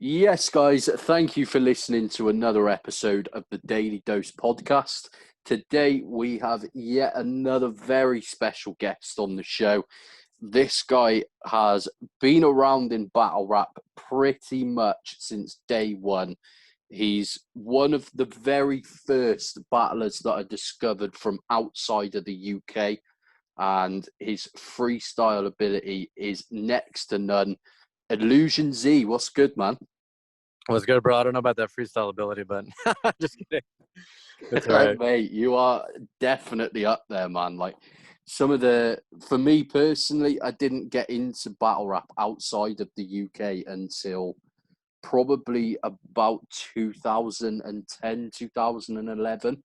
Yes, guys, thank you for listening to another episode of the Daily Dose podcast. Today, we have yet another very special guest on the show. This guy has been around in battle rap pretty much since day one. He's one of the very first battlers that I discovered from outside of the UK, and his freestyle ability is next to none. Illusion Z, what's good, man? What's good, bro? I don't know about that freestyle ability, but just kidding. It's all right. Mate, you are definitely up there, man. Like for me personally, I didn't get into battle rap outside of the UK until probably about 2010, 2011.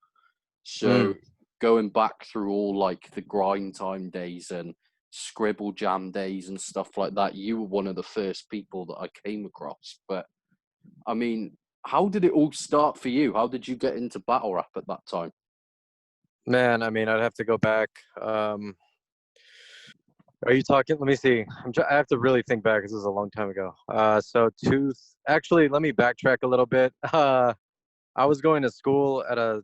So Mm. going back through all like the grind time days and scribble jam days and stuff like that, you were one of the first people that I came across. But I mean, how did it all start for you? How did you get into battle rap at that time? Man, I mean, I'd have to go back. Are you talking? Let me see. I have to really think back. This is a long time ago. Actually, let me backtrack a little bit. I was going to school at a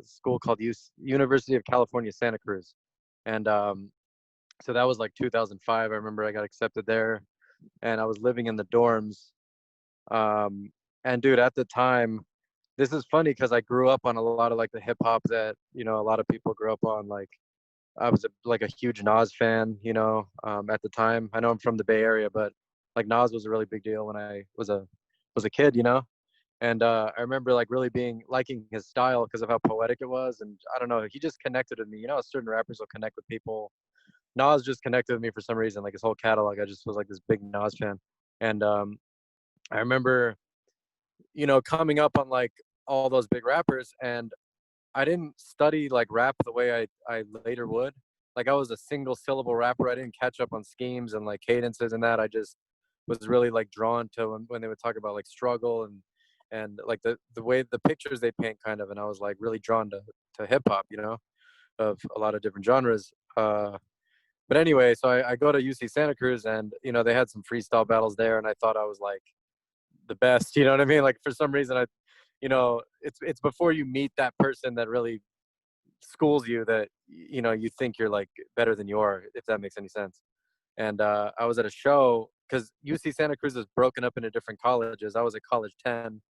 school called University of California, Santa Cruz, and so that was like 2005. I remember I got accepted there, and I was living in the dorms. Um, and dude, at the time, this is funny because I grew up on a lot of like the hip hop that a lot of people grew up on. Like I was like a huge Nas fan, at the time. I know I'm from the Bay Area, but like Nas was a really big deal when I was a kid, And I remember like really being liking his style because of how poetic it was, and I don't know, he just connected with me. Certain rappers will connect with people. Nas just connected with me for some reason. Like his whole catalog, I just was like this big Nas fan, and I remember coming up on like all those big rappers, and I didn't study like rap the way I later would. Like I was a single syllable rapper. I didn't catch up on schemes and like cadences and that. I just was really like drawn to when they would talk about like struggle and like the way the pictures they paint kind of, and I was like really drawn to hip hop, of a lot of different genres. But anyway, so I go to UC Santa Cruz, and they had some freestyle battles there, and I thought I was like the best. You know what I mean? Like for some reason it's before you meet that person that really schools you that you think you're like better than you are, if that makes any sense. And I was at a show because UC Santa Cruz is broken up into different colleges. I was at College 10,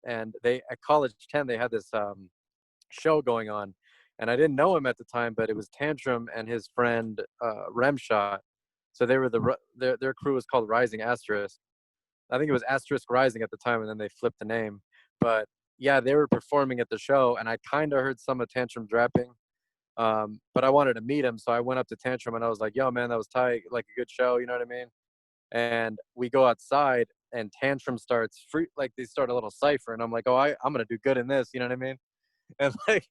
and they at College 10 they had this show going on, and I didn't know him at the time, but it was Tantrum and his friend Remshot. So they were their crew was called Rising Asterisk. I think it was Asterisk Rising at the time, and then they flipped the name. But yeah, they were performing at the show, and I kind of heard some of Tantrum's rapping. But I wanted to meet him, so I went up to Tantrum and I was like, "Yo, man, that was tight, like a good show." You know what I mean? And we go outside, and Tantrum starts free, like they start a little cipher, and I'm like, "Oh, I'm gonna do good in this." You know what I mean? And like,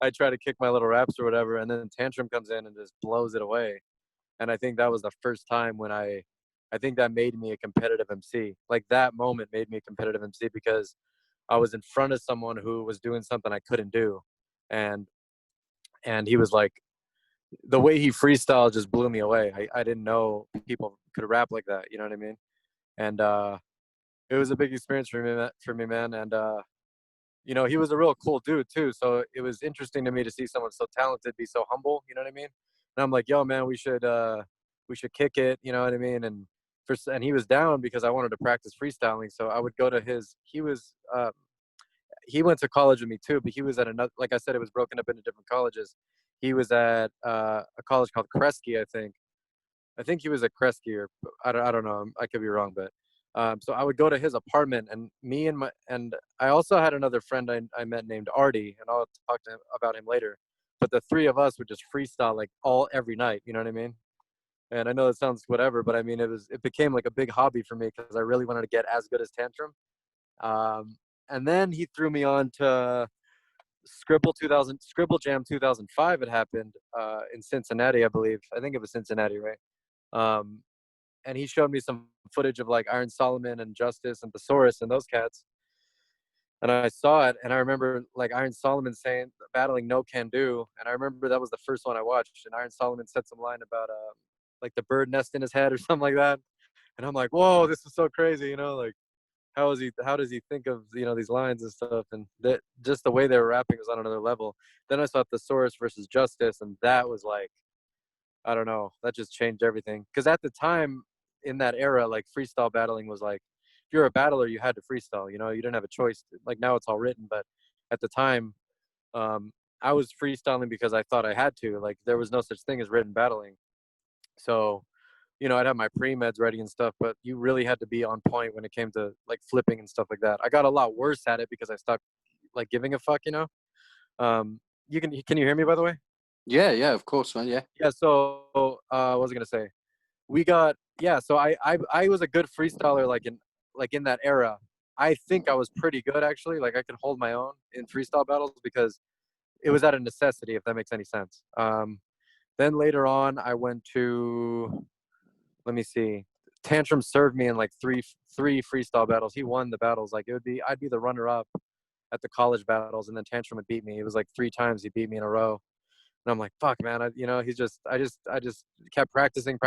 I try to kick my little raps or whatever, and then Tantrum comes in and just blows it away. And I think that was the first time when I think that made me a competitive MC. Like that moment made me a competitive MC because I was in front of someone who was doing something I couldn't do, and he was like, the way he freestyled just blew me away. I didn't know people could rap like that. You know what I mean? And it was a big experience for me, man. And he was a real cool dude too. So it was interesting to me to see someone so talented be so humble. You know what I mean? And I'm like, yo, man, we should kick it. You know what I mean? And he was down because I wanted to practice freestyling. So I would go to he went to college with me too, but he was at another, like I said, it was broken up into different colleges. He was at a college called Kresge, I think. I think he was at Kresge, or I don't know. I could be wrong, but so I would go to his apartment, and and I also had another friend I met named Artie, and I'll talk to him about him later. But the three of us would just freestyle like every night. You know what I mean? And I know it sounds whatever, but I mean it became like a big hobby for me because I really wanted to get as good as Tantrum. Um, and then he threw me on to Scribble Jam 2005. It happened in Cincinnati, I believe. I think it was Cincinnati, right? Um, and he showed me some footage of like Iron Solomon and Justice and Thesaurus and those cats. And I saw it, and I remember like Iron Solomon saying battling No Can Do, and I remember that was the first one I watched. And Iron Solomon said some line about like the bird nest in his head or something like that. And I'm like, whoa, this is so crazy, like how does he think of, these lines and stuff, and that just the way they were rapping was on another level. Then I saw Thesaurus versus Justice, and that was like, I don't know, that just changed everything. Because at the time, in that era, like freestyle battling was like, if you're a battler, you had to freestyle. You didn't have a choice. Like now, it's all written, but at the time, um, I was freestyling because I thought I had to. Like there was no such thing as written battling. So, I'd have my pre-meds ready and stuff, but you really had to be on point when it came to like flipping and stuff like that. I got a lot worse at it because I stopped like giving a fuck. Can you hear me, by the way? Yeah, of course, man. Yeah. Yeah. So, what was I gonna say? We got, yeah. So I was a good freestyler like in that era. I think I was pretty good actually. Like I could hold my own in freestyle battles because it was out of necessity, if that makes any sense. Then later on, I went to, let me see, Tantrum served me in like three freestyle battles. He won the battles. Like I'd be the runner up at the college battles, and then Tantrum would beat me. It was like 3 times he beat me in a row, and I'm like, fuck, man. I just kept practicing.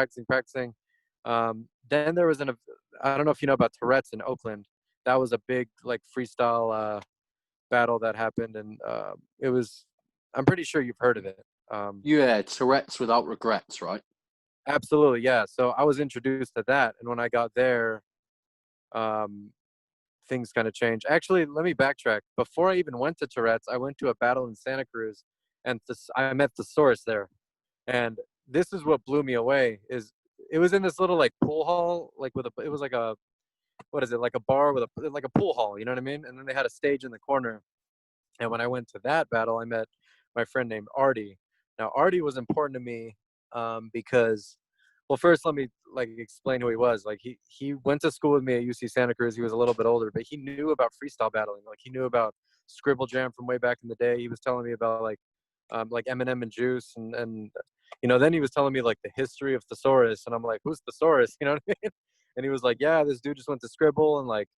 Then there was I don't know if you know about Tourette's in Oakland. That was a big like freestyle battle that happened, and it was. I'm pretty sure you've heard of it. Yeah, Tourette's without regrets, right? Absolutely, yeah. So I was introduced to that, and when I got there, um, things kind of changed. Actually, let me backtrack. Before I even went to Tourette's, I went to a battle in Santa Cruz, and I met the source there. And this is what blew me away. Is it was in this little like pool hall, like it was like a, what is it, like a bar with like a pool hall, you know what I mean? And then they had a stage in the corner. And when I went to that battle, I met my friend named Artie. Now, Artie was important to me because, well, first let me like explain who he was. Like he went to school with me at UC Santa Cruz. He was a little bit older, but he knew about freestyle battling. Like he knew about Scribble Jam from way back in the day. He was telling me about like Eminem and Juice, and then he was telling me like the history of Thesaurus, and I'm like, who's Thesaurus? You know what I mean? And he was like, yeah, this dude just went to Scribble, and like,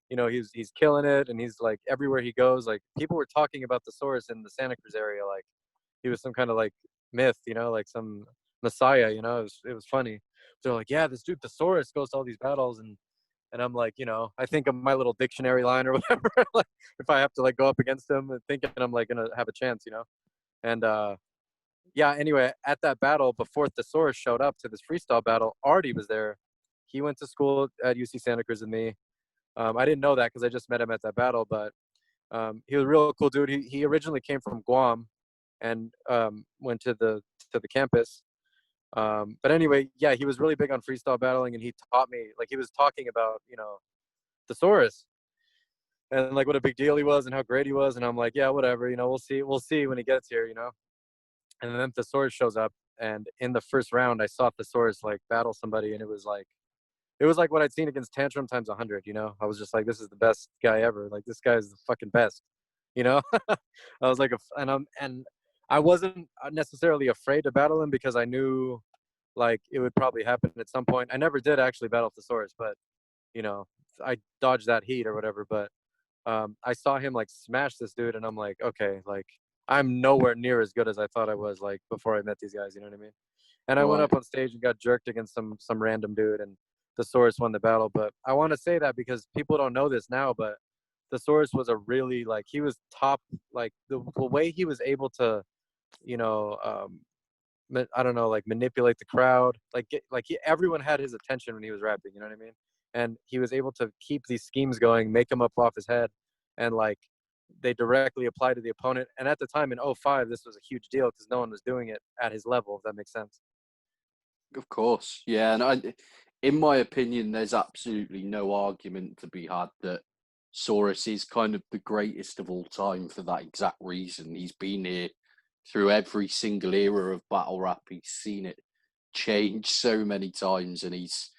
he's killing it, and he's like everywhere he goes, like people were talking about Thesaurus in the Santa Cruz area, like he was some kind of like myth, like some messiah. It was funny. They're like, yeah, this dude Thesaurus goes to all these battles, and I'm like, I think of my little dictionary line or whatever, like if I have to like go up against him, and thinking I'm like gonna have a chance. And yeah, anyway, at that battle, before Thesaurus showed up to this freestyle battle, Artie was there. He went to school at UC Santa Cruz with me. I didn't know that because I just met him at that battle, but he was a real cool dude. He originally came from Guam and went to the campus. But anyway, yeah, he was really big on freestyle battling, and he taught me. Like he was talking about Thesaurus and like what a big deal he was and how great he was, and I'm like, yeah, whatever. We'll see when he gets here. And then Thesaurus shows up, and in the first round, I saw Thesaurus like battle somebody, and it was like what I'd seen against Tantrum times 100. I was just like, this is the best guy ever. Like this guy is the fucking best. I was like, and I wasn't necessarily afraid to battle him because I knew like it would probably happen at some point. I never did actually battle Thesaurus, but you know, I dodged that heat or whatever. But I saw him like smash this dude, and I'm like, okay, like I'm nowhere near as good as I thought I was like before I met these guys. You know what I mean? And I went Right. up on stage and got jerked against some random dude, and Thesaurus won the battle. But I want to say that because people don't know this now, but Thesaurus was a really like he was top, like the way he was able to, you know, I don't know, like manipulate the crowd, like everyone had his attention when he was rapping. You know what I mean? And he was able to keep these schemes going, make them up off his head, and like they directly apply to the opponent. And at the time in '05, this was a huge deal because no one was doing it at his level, if that makes sense. Of course, yeah, and in my opinion, there's absolutely no argument to be had that Saurus is kind of the greatest of all time for that exact reason. He's been here through every single era of battle rap. He's seen it change so many times, and he's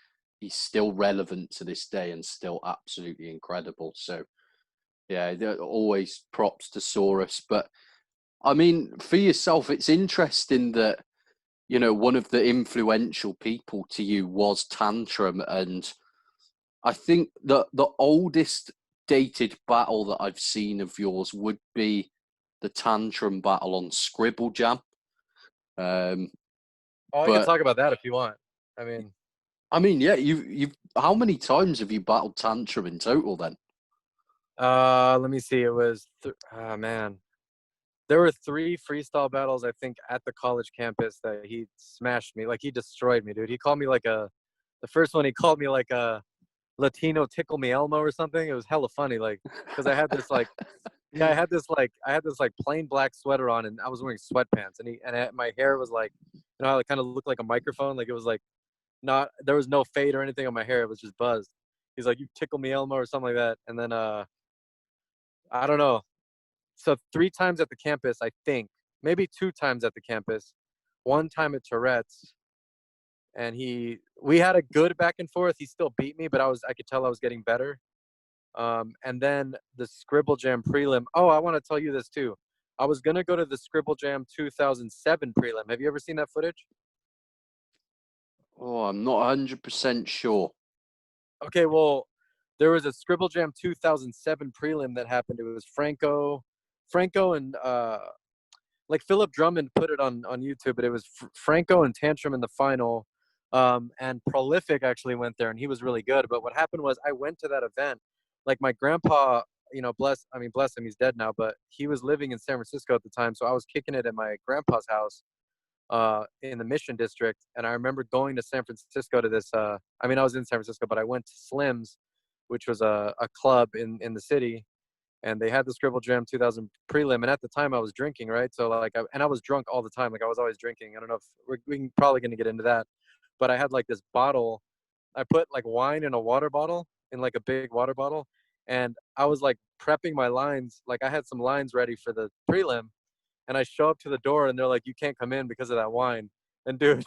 still relevant to this day and still absolutely incredible. So yeah, always props to Saurus. But I mean, for yourself, it's interesting that one of the influential people to you was Tantrum. And I think the oldest dated battle that I've seen of yours would be the Tantrum battle on Scribble Jam. Um, Oh, I could but talk about that if you want. I mean, I mean, yeah, you've how many times have you battled Tantrum in total then? Let me see. It was man. There were 3 freestyle battles, I think, at the college campus that he smashed me. Like he destroyed me, dude. He called me like the first one he called me like a Latino tickle me Elmo or something. It was hella funny, like because I had this like yeah, I had this like plain black sweater on and I was wearing sweatpants my hair was like how it kind of looked like a microphone, like it was like not there was no fade or anything on my hair, it was just buzzed. He's like, you tickle me Elmo or something like that, and then I don't know. So 3 times at the campus, I think, maybe 2 times at the campus, 1 time at Tourette's, and we had a good back and forth. He still beat me, but I could tell I was getting better. And then the Scribble Jam prelim. Oh, I want to tell you this too. I was gonna go to the Scribble Jam 2007 prelim. Have you ever seen that footage? Oh, I'm not 100% sure. Okay, well, there was a Scribble Jam 2007 prelim that happened. It was Franco and like Philip Drummond put it on YouTube, but it was Franco and Tantrum in the final. And Prolific actually went there, and he was really good. But what happened was I went to that event. Like my grandpa, bless him, he's dead now, but he was living in San Francisco at the time, so I was kicking it at my grandpa's house in the Mission District. And I remember going to San Francisco to this. I was in San Francisco, but I went to Slim's, which was a club in the city, and they had the Scribble Jam 2000 prelim. And at the time, I was drinking, right? So I was drunk all the time. Like I was always drinking. I don't know if we can probably going to get into that, but I had like this bottle. I put like wine in a water bottle, in like a big water bottle, and I was like prepping my lines. Like I had some lines ready for the prelim, and I show up to the door, and they're like, "You can't come in because of that wine." And dude,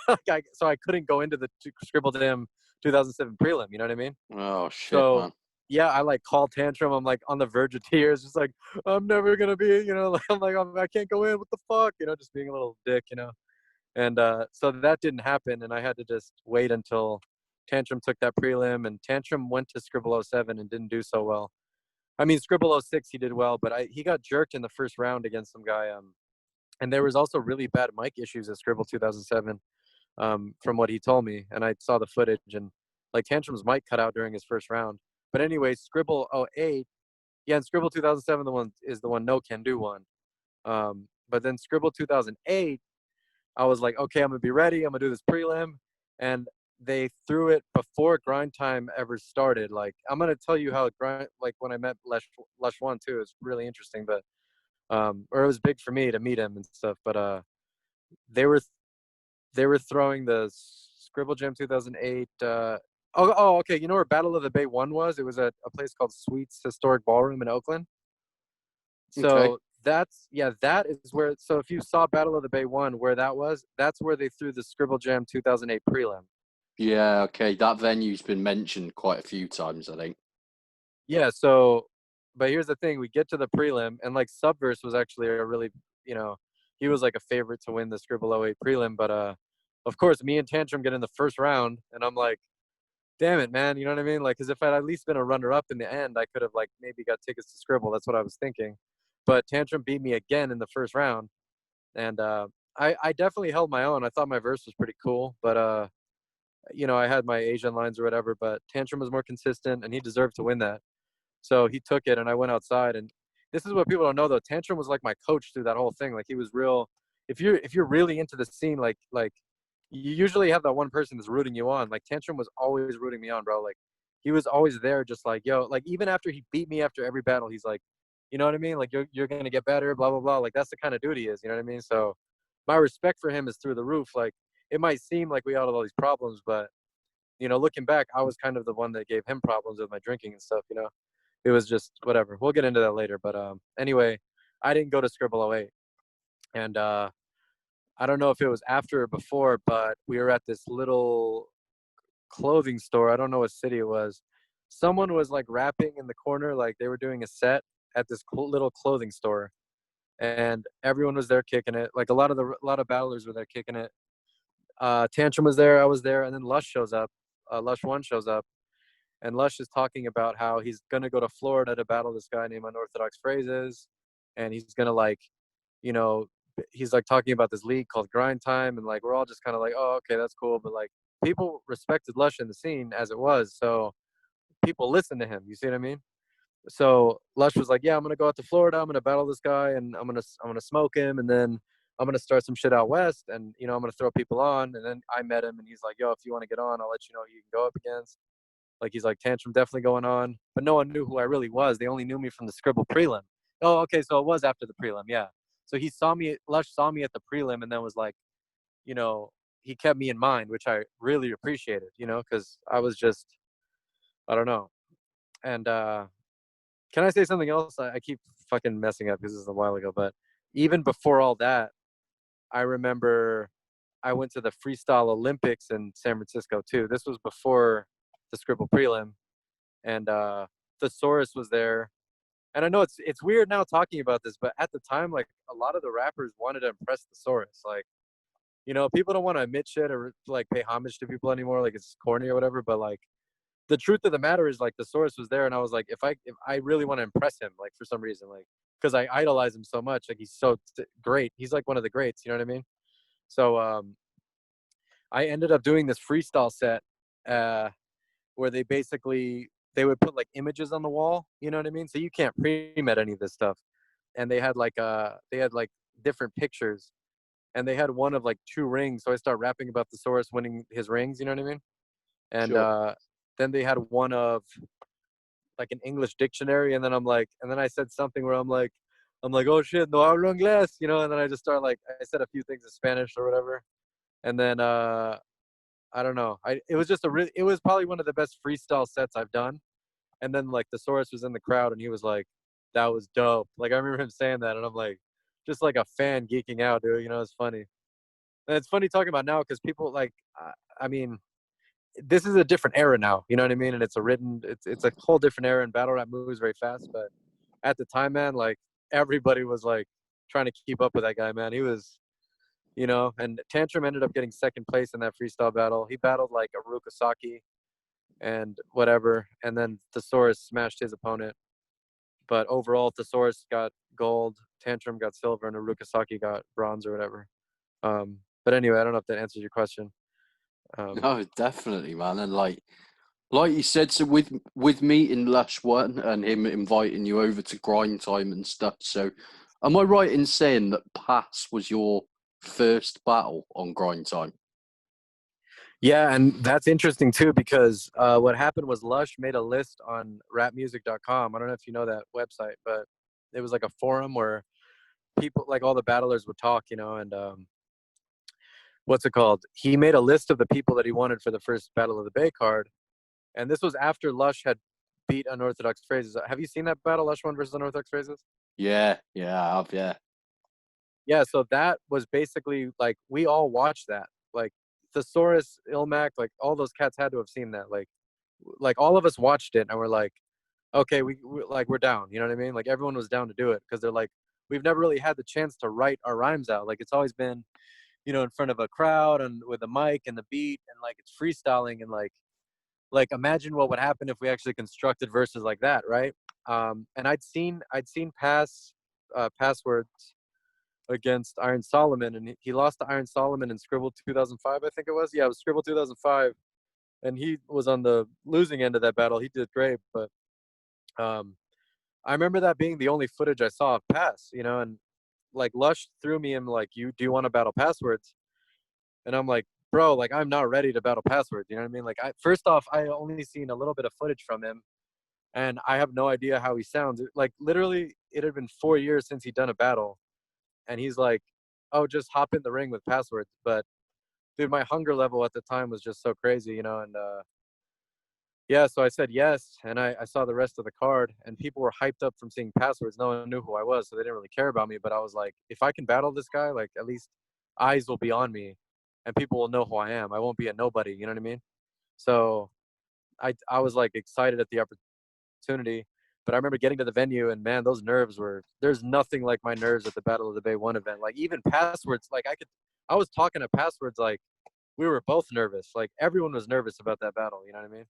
so I couldn't go into the Scribble Jam 2007 prelim. You know what I mean? Oh shit, So man. yeah, I like call tantrum. I'm like on the verge of tears, just like I'm never gonna be, like I'm like I can't go in. What the fuck, just being a little dick. And so that didn't happen, and I had to just wait until Tantrum took that prelim, and Tantrum went to Scribble '07 and didn't do so well. I mean, Scribble '06 he did well, but he got jerked in the first round against some guy. And there was also really bad mic issues at Scribble 2007, from what he told me, and I saw the footage, and like Tantrum's mic cut out during his first round. But anyway, Scribble '08, yeah, and Scribble 2007 the one No Can Do one. But then Scribble 2008, I was like, okay, I'm gonna be ready. I'm gonna do this prelim, and they threw it before grind time ever started. Like I'm gonna tell you how grind, like when I met Lush One too, it's really interesting. But or it was big for me to meet him and stuff. But they were they were throwing the Scribble Jam 2008. Okay. You know where Battle of the Bay 1 was? It was at a place called Sweets Historic Ballroom in Oakland. Okay. So that is where. So if you saw Battle of the Bay 1, where that was, that's where they threw the Scribble Jam 2008 prelim. Yeah, okay. That venue's been mentioned quite a few times, I think. Yeah. So, but here's the thing: we get to the prelim, and like Subverse was actually a really, you know, he was like a favorite to win the Scribble '08 prelim. But of course, me and Tantrum get in the first round, and I'm like, damn it, man. You know what I mean? Like, because if I'd at least been a runner up in the end, I could have like maybe got tickets to Scribble. That's what I was thinking. But Tantrum beat me again in the first round, and I definitely held my own. I thought my verse was pretty cool, but I had my Asian lines or whatever. But Tantrum was more consistent, and he deserved to win that. So he took it, and I went outside. And this is what people don't know though. Tantrum was like my coach through that whole thing. Like he was real. If you're really into the scene, like you usually have that one person that's rooting you on. Like Tantrum was always rooting me on, bro. Like he was always there, just like yo. Like even after he beat me after every battle, he's like, you know what I mean? Like you're gonna get better, blah blah blah. Like that's the kind of dude he is. You know what I mean? So my respect for him is through the roof. Like it might seem like we had all these problems, but looking back, I was kind of the one that gave him problems with my drinking and stuff. It was just whatever. We'll get into that later. But anyway, I didn't go to Scribble '08, and I don't know if it was after or before, but we were at this little clothing store. I don't know what city it was. Someone was like rapping in the corner, like they were doing a set at this little clothing store, and everyone was there kicking it. Like a lot of battlers were there kicking it. Tantrum was there, I was there, and then Lush shows up. Lush One shows up, and Lush is talking about how he's gonna go to Florida to battle this guy named Unorthodox Phrases, and he's gonna like, you know, he's like talking about this league called Grind Time, and like we're all just kind of like, oh, okay, that's cool, but like people respected Lush in the scene as it was, so people listened to him. You see what I mean? So Lush was like, "Yeah, I'm gonna go out to Florida. I'm gonna battle this guy, and I'm gonna smoke him, and then I'm gonna start some shit out west, and I'm gonna throw people on." And then I met him, and he's like, "Yo, if you want to get on, I'll let you know who you can go up against." Like he's like, Tantrum definitely going on, but no one knew who I really was. They only knew me from the Scribble prelim. Oh, okay, so it was after the prelim, yeah. So Lush saw me at the prelim, and then was like, you know, he kept me in mind, which I really appreciated, because I was just, I don't know. And can I say something else? I keep fucking messing up because this is a while ago, but even before all that, I remember I went to the Freestyle Olympics in San Francisco too. This was before the Scribble prelim, and Thesaurus was there. And I know it's weird now talking about this, but at the time, like a lot of the rappers wanted to impress Thesaurus. Like, people don't want to admit shit or like pay homage to people anymore, like it's corny or whatever. But like the truth of the matter is, like Thesaurus was there, and I was like, if I really want to impress him, like for some reason, like because I idolize him so much, like he's so great. He's like one of the greats. You know what I mean? So I ended up doing this freestyle set where they would put like images on the wall. You know what I mean? So you can't pre-med any of this stuff. And they had like different pictures, and they had one of like 2 rings. So I start rapping about Thesaurus winning his rings. You know what I mean? And Sure. then they had one of like an English dictionary, and then I said something where I'm like, oh shit, no hablo inglés, and then I just start like I said a few things in Spanish or whatever, and then I don't know, it was probably one of the best freestyle sets I've done, and then like Thesaurus was in the crowd, and he was like, that was dope. Like I remember him saying that, and I'm like, just like a fan geeking out, dude. It's funny, and it's funny talking about now because people like, I mean, this is a different era now, you know what I mean? And it's a whole different era, and battle rap moves very fast. But at the time, man, like everybody was like trying to keep up with that guy, man. He was, and Tantrum ended up getting second place in that freestyle battle. He battled like Aruka Saki and whatever, and then Thesaurus smashed his opponent. But overall, Thesaurus got gold, Tantrum got silver, and Aruka Saki got bronze or whatever. But anyway, I don't know if that answers your question. No, definitely, man. And like you said, so with meeting Lush One and him inviting you over to grind time and stuff. So, am I right in saying that Pass was your first battle on grind time? Yeah, and that's interesting too because what happened was Lush made a list on rapmusic.com. I don't know if you know that website, but it was like a forum where people, like all the battlers, would talk, and what's it called? He made a list of the people that he wanted for the first Battle of the Bay card, and this was after Lush had beat Unorthodox Phrases. Have you seen that battle, Lush One versus Unorthodox Phrases? Yeah, I have, yeah. Yeah, so that was basically like we all watched that. Like Thesaurus, Ilmac, like all those cats had to have seen that. Like all of us watched it and we're like, okay, we're down. You know what I mean? Like everyone was down to do it because they're like, we've never really had the chance to write our rhymes out. Like it's always been, in front of a crowd and with a mic and the beat and like it's freestyling and like imagine what would happen if we actually constructed verses like that, right? And I'd seen passwords against Iron Solomon, and he lost to Iron Solomon in Scribble 2005, I think it was. Yeah, it was Scribble 2005, and he was on the losing end of that battle. He did great, but um, I remember that being the only footage I saw of Pass, and like Lush threw me in like, "You do you want to battle Passwords?" And I'm like, "Bro, like I'm not ready to battle Passwords." You know what I mean? Like, first off, I only seen a little bit of footage from him, and I have no idea how he sounds. Like literally, it had been 4 years since he'd done a battle, and he's like, "Oh, just hop in the ring with Passwords." But dude, my hunger level at the time was just so crazy, and yeah, so I said yes, and I saw the rest of the card, and people were hyped up from seeing Passwords. No one knew who I was, so they didn't really care about me. But I was like, if I can battle this guy, like at least eyes will be on me, and people will know who I am. I won't be a nobody. You know what I mean? So I was like excited at the opportunity. But I remember getting to the venue, and man, those nerves there's nothing like my nerves at the Battle of the Bay 1 event. Like even Passwords, like I was talking to Passwords like we were both nervous. Like everyone was nervous about that battle. You know what I mean?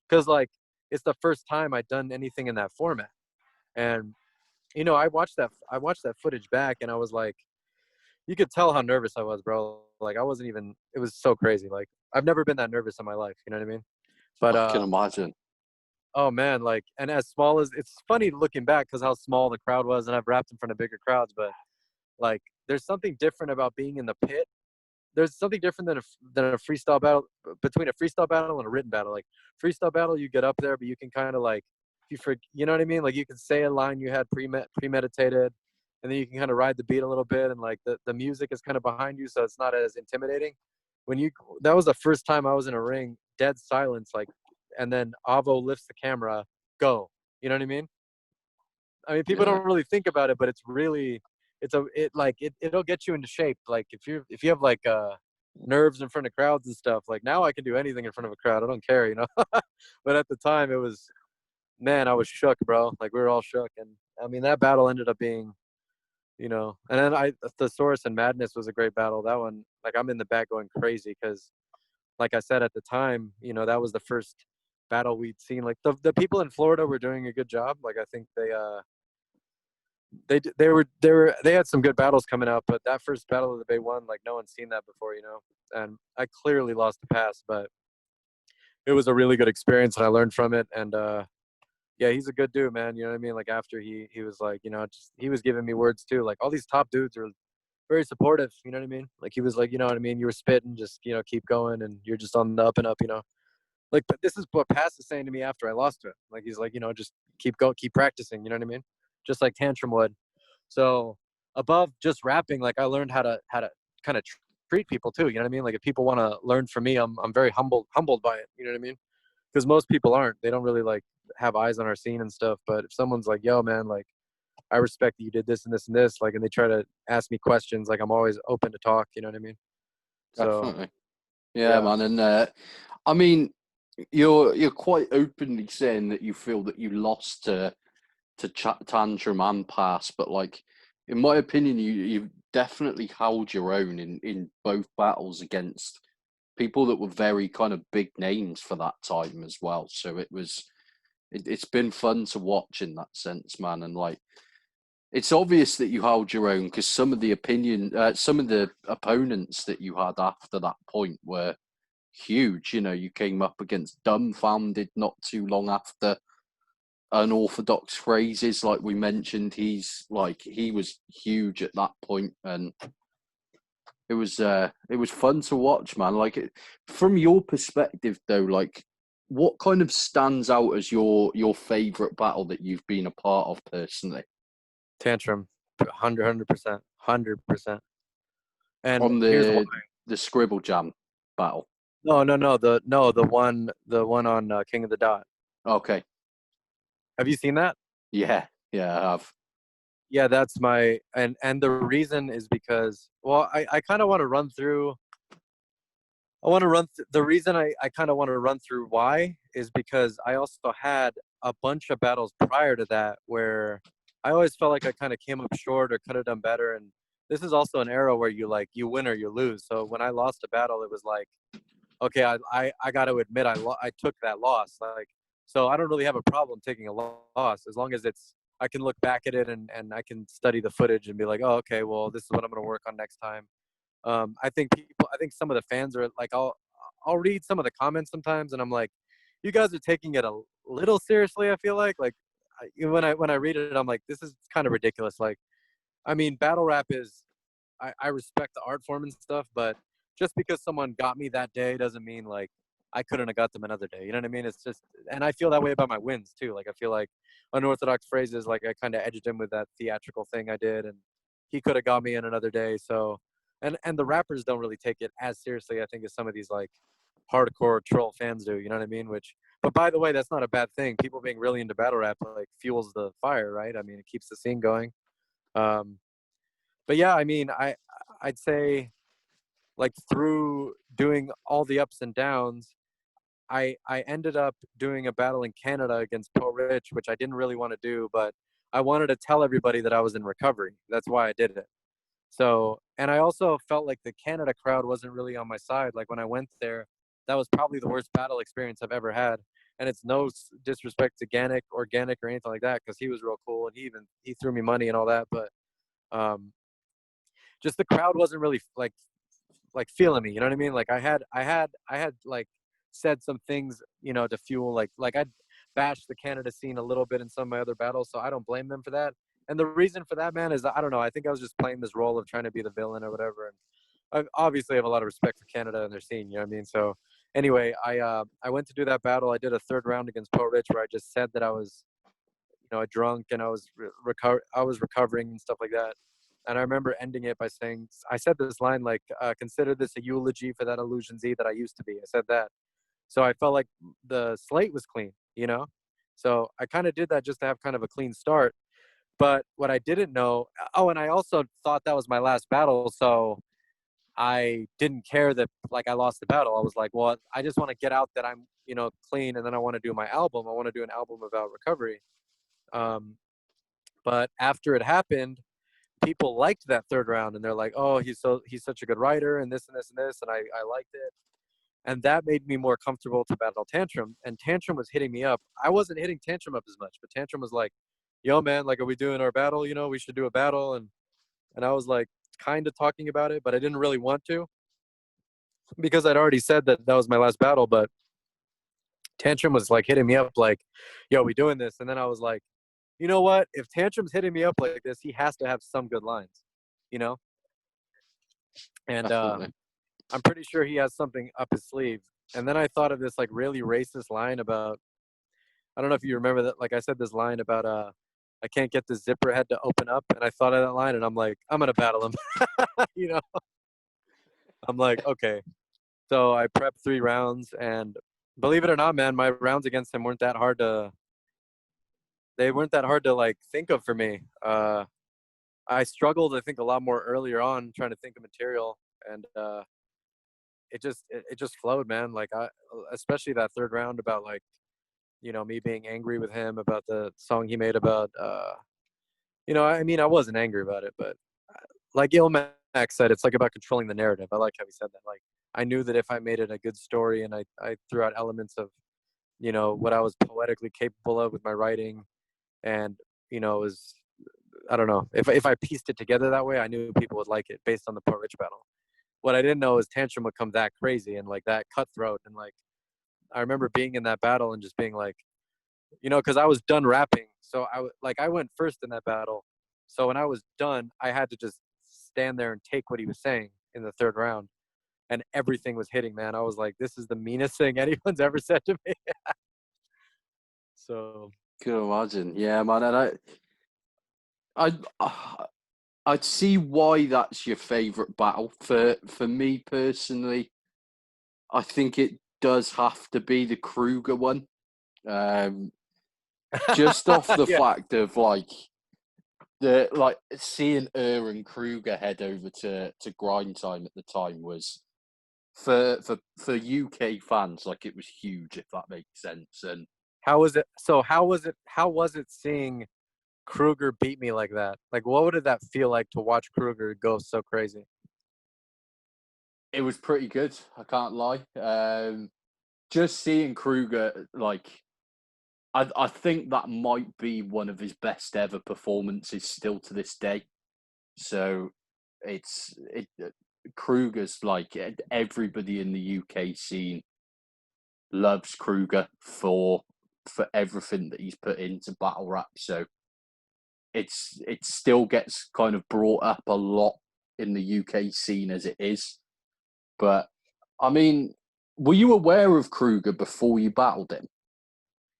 Because like it's the first time I'd done anything in that format, and I watched that footage back, and I was like, you could tell how nervous I was, bro. Like I wasn't even. It was so crazy. Like I've never been that nervous in my life. You know what I mean? But I can imagine. oh man, like, and as small as it's funny looking back because how small the crowd was, and I've rapped in front of bigger crowds, but like there's something different about being in the pit. There's something different than a freestyle battle, between a freestyle battle and a written battle. Like freestyle battle, you get up there, but you can kind of like, you know what I mean? Like you can say a line you had premeditated, and then you can kind of ride the beat a little bit, and like the music is kind of behind you, so it's not as intimidating. When you That was the first time I was in a ring, dead silence, like, and then Avo lifts the camera, go. You know what I mean? I mean, people Yeah, don't really think about it, but it's really, it'll get you into shape. Like if you have like nerves in front of crowds and stuff, like now I can do anything in front of a crowd. I don't care, you know. But at the time, it was, man, I was shook, bro. Like we were all shook, and I mean that battle ended up being, you know, and then Thesaurus and Madness was a great battle. That one, like I'm in the back going crazy because, like I said at the time, you know, that was the first battle we'd seen. Like the people in Florida were doing a good job. Like I think they had some good battles coming out, but that first battle that they won, like no one's seen that before, you know. And I clearly lost the pass, but it was a really good experience, and I learned from it. And yeah, he's a good dude, man. You know what I mean? Like after he was like, you know, just he was giving me words too. Like all these top dudes are very supportive. You know what I mean? Like he was like, you know what I mean? You were spitting, just, you know, keep going, and you're just on the up and up, you know. Like, but this is what Pass is saying to me after I lost to it. Like he's like, you know, just keep practicing. You know what I mean? Just like Tantrum would. So above just rapping, like I learned how to kind of treat people too. You know what I mean? Like if people want to learn from me, I'm very humbled by it. You know what I mean? Because most people aren't. They don't really like have eyes on our scene and stuff. But if someone's like, yo, man, like I respect that you did this and this and this, like, and they try to ask me questions, like I'm always open to talk. You know what I mean? So definitely. Yeah, yeah, man. And I mean, you're quite openly saying that you feel that you lost to Tantrum and Pass, but like in my opinion, you've definitely held your own in both battles against people that were very kind of big names for that time as well. So it's been fun to watch in that sense, man. And like it's obvious that you held your own because some of the opponents that you had after that point were huge. You know, you came up against Dumbfounded not too long after unorthodox phrases like we mentioned. He was huge at that point, and it was fun to watch, man. From your perspective though, like what kind of stands out as your favorite battle that you've been a part of personally? Tantrum, 100%, 100%. And On here's why. the Scribble Jam battle. The one on King of the Dot. Okay. Have you seen that? Yeah, yeah, I have. Yeah, that's my, and the reason is because, well, I kind of want to run through. I want to the reason I kind of want to run through why is because I also had a bunch of battles prior to that where I always felt like I kind of came up short or could have done better. And this is also an era where you win or you lose. So when I lost a battle, it was like, okay, I got to admit I took that loss. Like, so I don't really have a problem taking a loss as long as I can look back at it and I can study the footage and be like, oh, okay, well, this is what I'm going to work on next time. I think some of the fans are like, I'll read some of the comments sometimes, and I'm like, you guys are taking it a little seriously. I feel like when I read it, I'm like, this is kind of ridiculous. Like, I mean, battle rap is, I respect the art form and stuff, but just because someone got me that day doesn't mean like I couldn't have got them another day. You know what I mean? It's just, and I feel that way about my wins too. Like I feel like unorthodox phrases, like I kind of edged him with that theatrical thing I did, and he could have got me in another day. So, and the rappers don't really take it as seriously, I think, as some of these like hardcore troll fans do. You know what I mean? Which, but by the way, that's not a bad thing. People being really into battle rap like fuels the fire, right? I mean, it keeps the scene going. Um, but yeah, I mean, I'd say like through doing all the ups and downs, I ended up doing a battle in Canada against Po Rich, which I didn't really want to do, but I wanted to tell everybody that I was in recovery. That's why I did it. So, and I also felt like the Canada crowd wasn't really on my side. Like when I went there, that was probably the worst battle experience I've ever had. And it's no disrespect to Organic or anything like that, because he was real cool and he threw me money and all that. But um, just the crowd wasn't really like feeling me. You know what I mean? Like I had like said some things, to fuel like I'd bashed the Canada scene a little bit in some of my other battles, so I don't blame them for that. And the reason for that, man, is I don't know. I think I was just playing this role of trying to be the villain or whatever. And I obviously have a lot of respect for Canada and their scene. You know what I mean? So anyway, I went to do that battle. I did a third round against Poe Rich where I just said that I was a drunk and I was I was recovering and stuff like that. And I remember ending it by saying, I said this line like, "Consider this a eulogy for that Illusion Z that I used to be." I said that, so I felt like the slate was clean. So I kind of did that just to have kind of a clean start. But what I didn't know, oh, and I also thought that was my last battle, so I didn't care that like I lost the battle. I was like, well, I just want to get out that I'm clean, and then I want to do my album. I want to do an album about recovery. Um, but after it happened, people liked that third round, and they're like, "Oh, he's such a good writer, and this and this and this," and I liked it, and that made me more comfortable to battle Tantrum. And Tantrum was hitting me up. I wasn't hitting Tantrum up as much, but Tantrum was like, "Yo, man, like, are we doing our battle? We should do a battle." And I was like, kind of talking about it, but I didn't really want to because I'd already said that that was my last battle. But Tantrum was like hitting me up, like, "Yo, we doing this?" And then I was like, you know what? If Tantrum's hitting me up like this, he has to have some good lines, you know? And Definitely. I'm pretty sure he has something up his sleeve. And then I thought of this like really racist line about, I don't know if you remember that. Like I said, this line about, I can't get the zipper head to open up. And I thought of that line and I'm like, I'm going to battle him. you know, I'm like, okay. So I prepped 3 rounds and believe it or not, man, my rounds against him weren't that hard to, they weren't that hard to like think of for me. I struggled, I think, a lot more earlier on trying to think of material, and it just flowed, man. Like especially that third round about like me being angry with him about the song he made about I mean I wasn't angry about it, but like Ilmac said, it's like about controlling the narrative. I like how he said that. Like I knew that if I made it a good story and I threw out elements of what I was poetically capable of with my writing, and it was I don't know. If I pieced it together that way, I knew people would like it based on the Port Rich battle. What I didn't know is Tantrum would come that crazy and like that cutthroat. And like, I remember being in that battle and just being like, because I was done rapping. So I went first in that battle. So when I was done, I had to just stand there and take what he was saying in the third round. And everything was hitting, man. I was like, this is the meanest thing anyone's ever said to me. So Can imagine. Yeah, man. And I'd see why that's your favourite battle. For me personally, I think it does have to be the Kruger one. Um, just off the yeah. fact of seeing and Kruger head over to Grind Time at the time was for UK fans, like it was huge, if that makes sense. And How was it? So how was it seeing Kruger beat me like that? Like, what did that feel like to watch Kruger go so crazy? it was pretty good, I can't lie. Just seeing Kruger, like I think that might be one of his best ever performances still to this day. So Kruger's like everybody in the UK scene loves Kruger for everything that he's put into battle rap. So it still gets kind of brought up a lot in the UK scene as it is. But I mean, were you aware of Kruger before you battled him?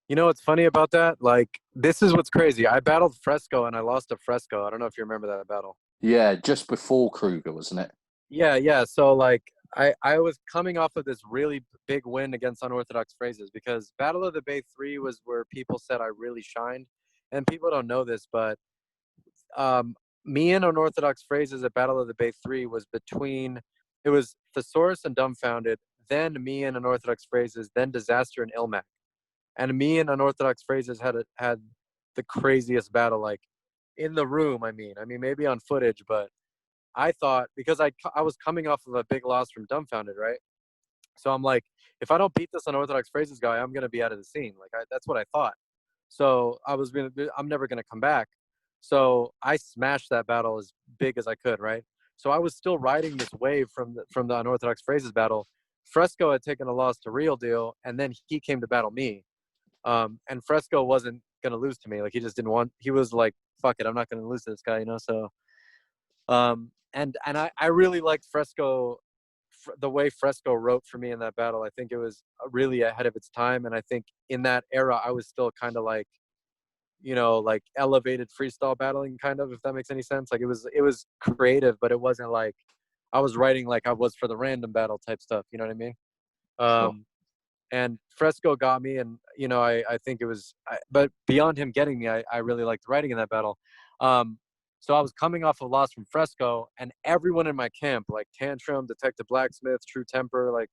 You know what's funny about that? Like, this is what's crazy. I battled Fresco and I lost to Fresco. I don't know if you remember that battle. Yeah, just before Kruger, wasn't it? Yeah, yeah. So like, I was coming off of this really big win against Unorthodox Phrases because Battle of the Bay 3 was where people said I really shined, and people don't know this, but um, me and Unorthodox Phrases at Battle of the Bay 3 was between, it was Thesaurus and Dumbfounded, then me and Unorthodox Phrases, then Disaster and Ilmac. And me and Unorthodox Phrases had the craziest battle, like in the room. I mean, maybe on footage, but I thought because I was coming off of a big loss from Dumbfounded, right? So I'm like, if I don't beat this Unorthodox Phrases guy, I'm gonna be out of the scene. Like that's what I thought. So I'm never gonna come back. So I smashed that battle as big as I could, right? So I was still riding this wave from the Unorthodox Phrases battle. Fresco had taken a loss to Real Deal, and then he came to battle me. And Fresco wasn't gonna lose to me. Like, he just didn't want. He was like, "Fuck it, I'm not gonna lose to this guy," you know. So, and I really liked Fresco, the way Fresco wrote for me in that battle. I think it was really ahead of its time, and I think in that era I was still kind of like, like elevated freestyle battling, kind of, if that makes any sense. Like, it was creative, but it wasn't like I was writing like I was for the random battle type stuff. You know what I mean? Sure. And Fresco got me, and I think it was, but beyond him getting me, I really liked writing in that battle. So I was coming off a loss from Fresco, and everyone in my camp, like Tantrum, Detective Blacksmith, True Temper, like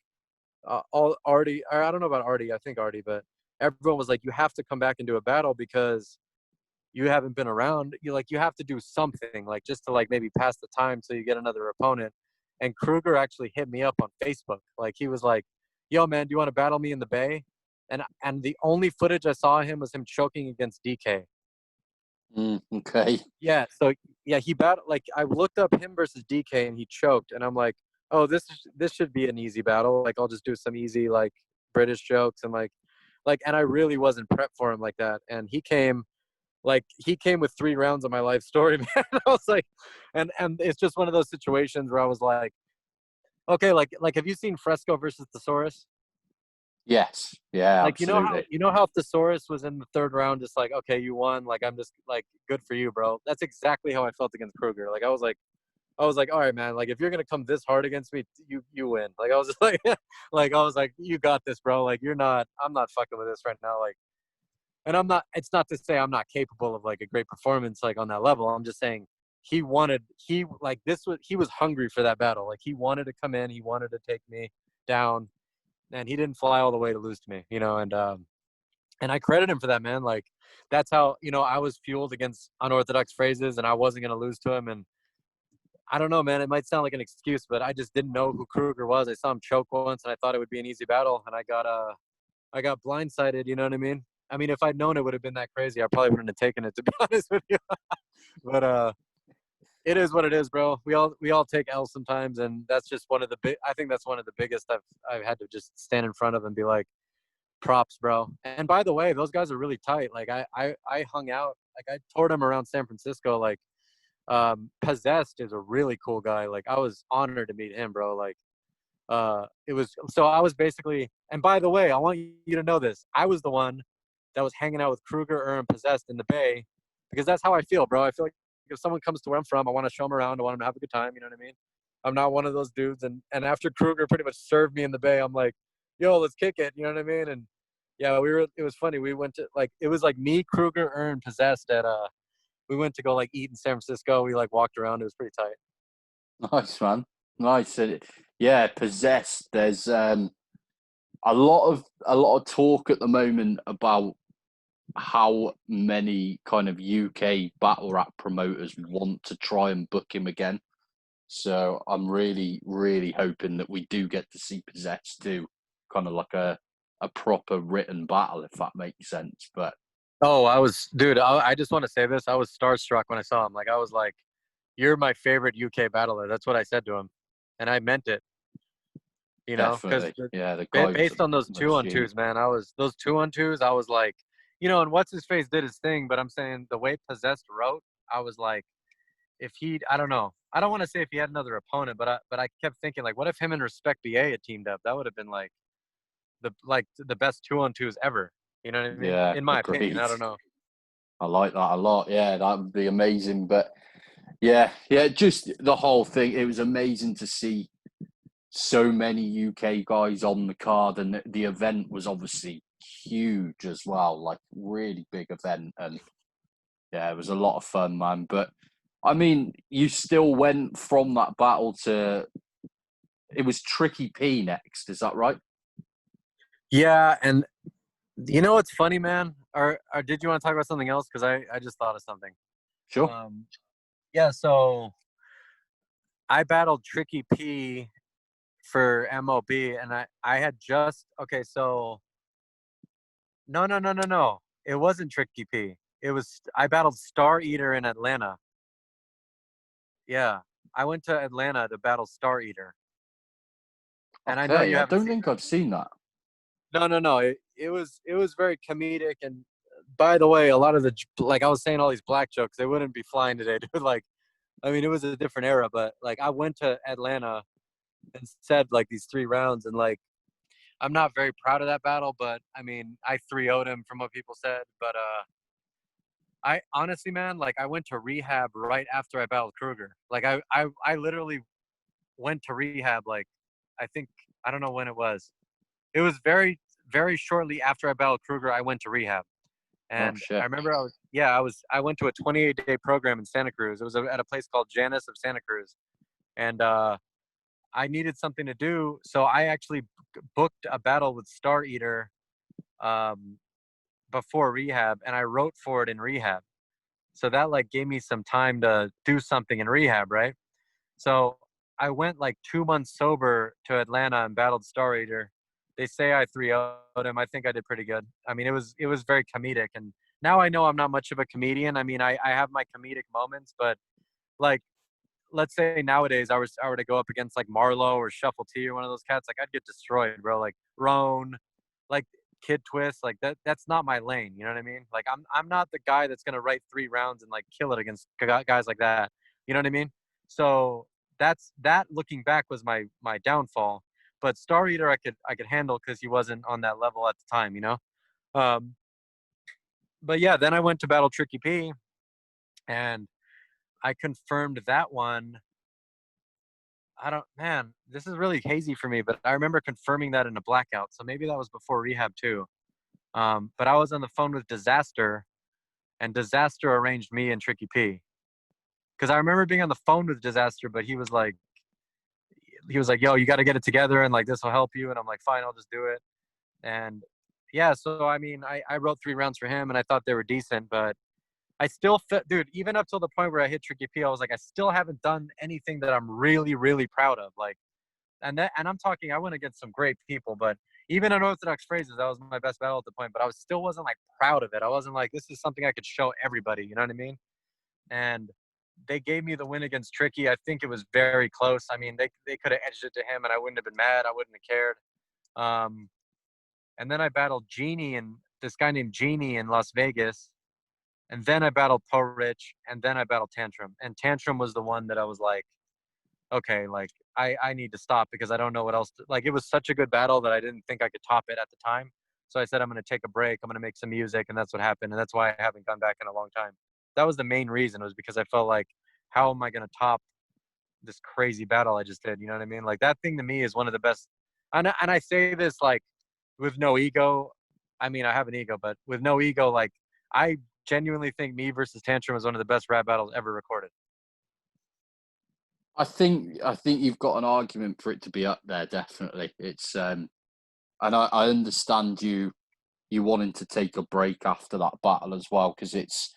all Artie, or I don't know about Artie, I think Artie, but everyone was like, you have to come back into a battle because you haven't been around. You have to do something, like, just to like maybe pass the time till you get another opponent. And Kruger actually hit me up on Facebook. Like, he was like, "Yo, man, do you want to battle me in the Bay?" And the only footage I saw of him was him choking against DK. Okay. Yeah, so yeah, he battled. Like, I looked up him versus DK, and he choked. And I'm like, "Oh, this should be an easy battle. Like, I'll just do some easy like British jokes and and I really wasn't prepped for him like that. And he came with 3 rounds of my life story, man. I was like, and it's just one of those situations where I was like, okay, like have you seen Fresco versus Thesaurus? Yes. Yeah, Like, absolutely. you know how Thesaurus was in the 3rd round, just like, okay, you won. Like, I'm just like, good for you, bro. That's exactly how I felt against Kruger. Like, I was like, all right, man. Like, if you're gonna come this hard against me, you win. Like, I was just like, like, I was like, you got this, bro. Like, you're not. I'm not fucking with this right now. Like, and I'm not. It's not to say I'm not capable of like a great performance like on that level. I'm just saying he was hungry for that battle. Like, he wanted to come in. He wanted to take me down, and he didn't fly all the way to lose to me. And I credit him for that, man. Like, that's how I was fueled against Unorthodox Phrases, and I wasn't gonna lose to him. And I don't know, man. It might sound like an excuse, but I just didn't know who Kruger was. I saw him choke once, and I thought it would be an easy battle, and I got blindsided. You know what I mean? I mean, if I'd known it would have been that crazy, I probably wouldn't have taken it, to be honest with you. But it is what it is, bro. We all take L's sometimes, and that's just one of the big. I think that's one of the biggest I've had to just stand in front of and be like, props, bro. And by the way, those guys are really tight. Like, I hung out, like, I toured them around San Francisco. Like, Possessed is a really cool guy. Like, I was honored to meet him, bro. Like, it was, so I was basically, and by the way, I want you to know this. I was the one that was hanging out with Kruger and Possessed in the Bay, because that's how I feel, bro. I feel like if someone comes to where I'm from, I want to show them around. I want them to have a good time. You know what I mean? I'm not one of those dudes. And after Kruger pretty much served me in the Bay, I'm like, yo, let's kick it. You know what I mean? And yeah, it was funny. We went to, like, it was like me, Kruger, and Possessed we went to go like eat in San Francisco. We like walked around. It was pretty tight. Nice, man. Nice. Yeah, possessed. There's a lot of talk at the moment about how many kind of UK battle rap promoters want to try and book him again. So I'm really, really hoping that we do get to see Possessed do kind of like a proper written battle, if that makes sense. But Oh, dude, I just want to say this. I was starstruck when I saw him. Like, I was like, you're my favorite UK battler. That's what I said to him. And I meant it, because definitely, yeah, the guy was a based on those two on machine. twos, man, those 2-on-2s, I was like, and what's his face did his thing, but I'm saying the way Possessed wrote, I was like, if he, I don't know. I don't want to say if he had another opponent, but I kept thinking, like, what if him and Respect BA had teamed up? That would have been like the best 2-on-2s ever. You know what I mean? Yeah, In my opinion, agreed. I don't know. I like that a lot. Yeah, that would be amazing. But yeah, just the whole thing. It was amazing to see so many UK guys on the card, and the event was obviously huge as well. Like, really big event, and yeah, it was a lot of fun, man. But I mean, you still went from that battle to it was Tricky P next. Is that right? Yeah, and you know what's funny, man? Or did you want to talk about something else? Because I just thought of something. Sure. Um, yeah, so I battled Tricky P for MOB, and I had just, okay, so no. It wasn't Tricky P. I battled Star Eater in Atlanta. Yeah. I went to Atlanta to battle Star Eater, and I know you Okay, I haven't don't seen think that. I've seen that. No. It was very comedic. And by the way, a lot of like I was saying all these black jokes, they wouldn't be flying today, dude. Like, I mean, it was a different era, but like I went to Atlanta and said like these 3 rounds, and like I'm not very proud of that battle, but I mean, I 3-0'd him from what people said. But I honestly, man, like I went to rehab right after I battled Kruger. Like I literally went to rehab. Like I think I don't know when it was. It was very shortly after I battled Kruger. I went to rehab, Oh and I shit. remember I went to a 28-day program in Santa Cruz. It was at a place called Janus of Santa Cruz, and I needed something to do, so I actually booked a battle with Star Eater um, before rehab, and I wrote for it in rehab. So that like gave me some time to do something in rehab, right? So I went like 2 months sober to Atlanta and battled Star Eater. They say I 3-0'd him. I think I did pretty good. I mean, it was very comedic, and now I know I'm not much of a comedian. I mean, I have my comedic moments, but like let's say nowadays I were to go up against like Marlowe or Shuffle T or one of those cats, like I'd get destroyed, bro. Like Roan, like Kid Twist, like that's not my lane. You know what I mean? Like I'm not the guy that's gonna write 3 rounds and like kill it against guys like that. You know what I mean? So that looking back was my downfall. But Star Eater I could handle because he wasn't on that level at the time. You know. Um, but yeah, then I went to battle Tricky P, and I confirmed that one. I don't, man, this is really hazy for me, but I remember confirming that in a blackout. So maybe that was before rehab too. But I was on the phone with Disaster, and Disaster arranged me and Tricky P. Because I remember being on the phone with Disaster, but he was like, "Yo, you got to get it together, and like this will help you." And I'm like, "Fine, I'll just do it." And yeah, so I mean, I wrote 3 rounds for him, and I thought they were decent, but I still fit, dude. Even up till the point where I hit Tricky P, I was like, I still haven't done anything that I'm really, really proud of. Like, and I'm talking, I went against some great people, but even unorthodox phrases, that was my best battle at the point. But I was still wasn't like proud of it. I wasn't like, this is something I could show everybody. You know what I mean? And they gave me the win against Tricky. I think it was very close. I mean, they could have edged it to him, and I wouldn't have been mad. I wouldn't have cared. Um, and then I battled Genie and this guy named Genie in Las Vegas. And then I battled Po Rich, and then I battled Tantrum. And Tantrum was the one that I was like, okay, like I need to stop because I don't know what else like it was such a good battle that I didn't think I could top it at the time. So I said I'm gonna take a break, I'm gonna make some music, and that's what happened. And that's why I haven't gone back in a long time. That was the main reason, was because I felt like, how am I gonna top this crazy battle I just did? You know what I mean? Like that thing to me is one of the best, and I say this like with no ego. I mean I have an ego, but with no ego, like I genuinely think me versus Tantrum is one of the best rap battles ever recorded. I think you've got an argument for it to be up there. Definitely, it's and I understand you wanting to take a break after that battle as well, because it's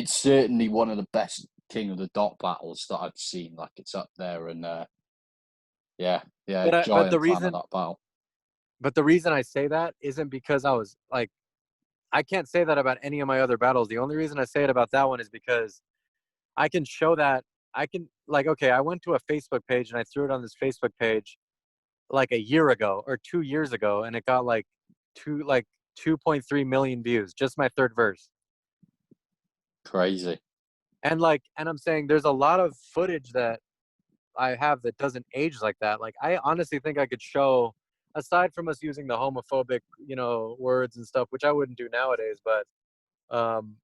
certainly one of the best King of the Dot battles that I've seen. Like it's up there, and yeah, yeah, But the giant fan of reason that battle. but the reason I say that isn't because I was like, I can't say that about any of my other battles. The only reason I say it about that one is because I can show that I can, like, okay, I went to a Facebook page and I threw it on this Facebook page like a year ago or 2 years ago, and it got like 2.3 million views, just my third verse. Crazy. And I'm saying there's a lot of footage that I have that doesn't age like that. Like I honestly think I could show, aside from us using the homophobic, words and stuff, which I wouldn't do nowadays, but um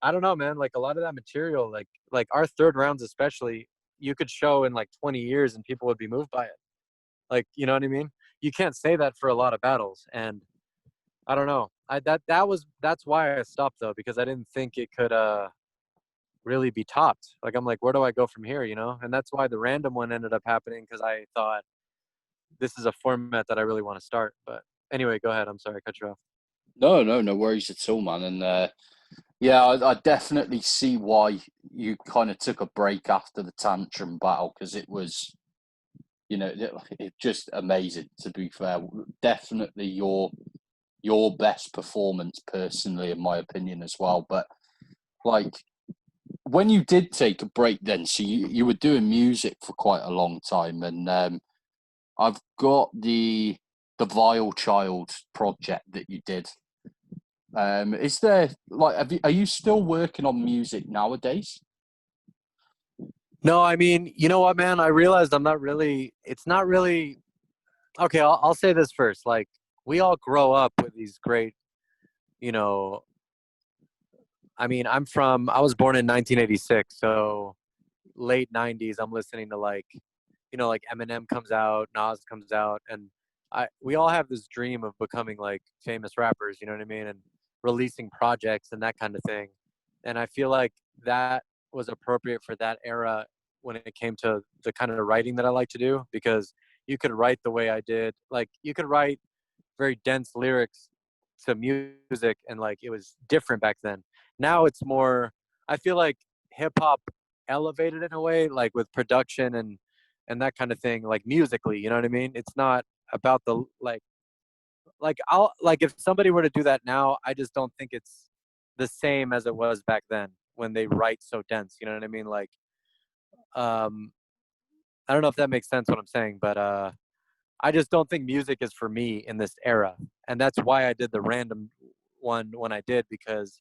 I don't know, man. Like a lot of that material, like our third rounds especially, you could show in like 20 years and people would be moved by it. Like, you know what I mean? You can't say that for a lot of battles, and I don't know. That's why I stopped though, because I didn't think it could really be topped. Like I'm like, where do I go from here, And that's why the random one ended up happening, because I thought this is a format that I really want to start. But anyway, go ahead. I'm sorry, I cut you off. No, no, no worries at all, man. And yeah, I definitely see why you kind of took a break after the Tantrum battle, because it was, it just amazing. To be fair, definitely your best performance personally, in my opinion, as well. But like when you did take a break then, so you were doing music for quite a long time, and I've got the Vile Child project that you did. Is there like are you still working on music nowadays? No, I mean, you know what, man? I realized I'm not really. It's not really okay. I'll say this first. Like, we all grow up with these great, you know. I mean, I was born in 1986, so late 90s. I'm listening to like, like Eminem comes out, Nas comes out, and we all have this dream of becoming like famous rappers. You know what I mean? And releasing projects and that kind of thing. And I feel like that was appropriate for that era when it came to the kind of writing that I like to do, because you could write the way I did. Like, you could write very dense lyrics to music, and like it was different back then. Now it's more, I feel like hip hop elevated in a way, like with production and that kind of thing, like musically, you know what I mean? It's not about the I'll like, if somebody were to do that now, I just don't think it's the same as it was back then when they write so dense, you know what I mean? Like, um I don't know if that makes sense what I'm saying, but I just don't think music is for me in this era. And that's why I did the random one when I did, because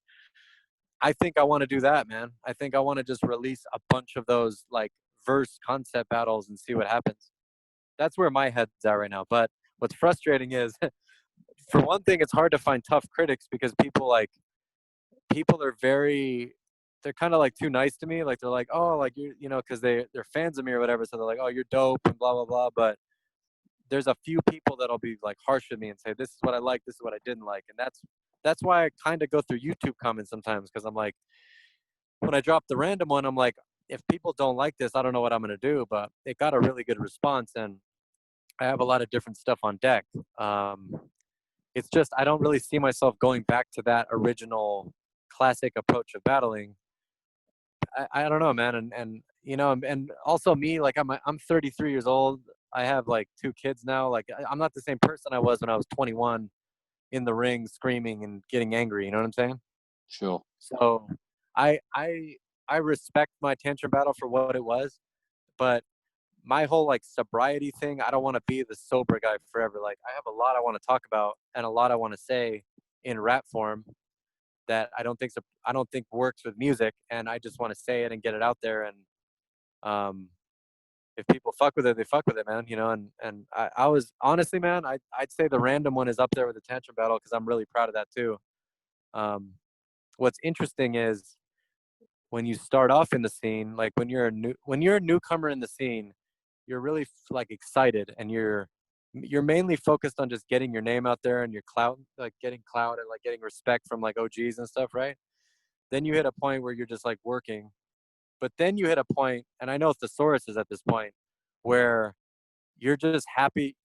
I think I want to do that, man. I think I want to just release a bunch of those like verse concept battles and see what happens. That's where my head's at right now. But what's frustrating is, for one thing, it's hard to find tough critics, because people are very, they're kind of like too nice to me. Like, they're like, oh, like, because they're fans of me or whatever. So they're like, oh, you're dope and blah blah blah. But there's a few people that'll be like harsh with me and say, this is what I like, this is what I didn't like. And that's why I kind of go through YouTube comments sometimes, because I'm like, when I drop the random one, I'm like, if people don't like this, I don't know what I'm gonna do. But it got a really good response, and I have a lot of different stuff on deck. It's just, I don't really see myself going back to that original classic approach of battling. I don't know, man. And also me, like, I'm 33 years old. I have like two kids now. Like, I'm not the same person I was when I was 21 in the ring, screaming and getting angry. You know what I'm saying? Sure. So I I I respect my tantrum battle for what it was, but my whole like sobriety thing, I don't want to be the sober guy forever. Like, I have a lot I want to talk about and a lot I want to say in rap form that I don't think works with music, and I just want to say it and get it out there. And um, if people fuck with it, they fuck with it, man. And I was honestly, man, I'd say the random one is up there with the tantrum battle, because I'm really proud of that too. Um, what's interesting is, when you start off in the scene, like when you're a newcomer in the scene, you're really like excited, and you're mainly focused on just getting your name out there and your clout, like getting clout and like getting respect from like OGs and stuff, right? Then you hit a point where you're just like working, but then you hit a point, and I know Thesaurus is at this point, where you're just happy,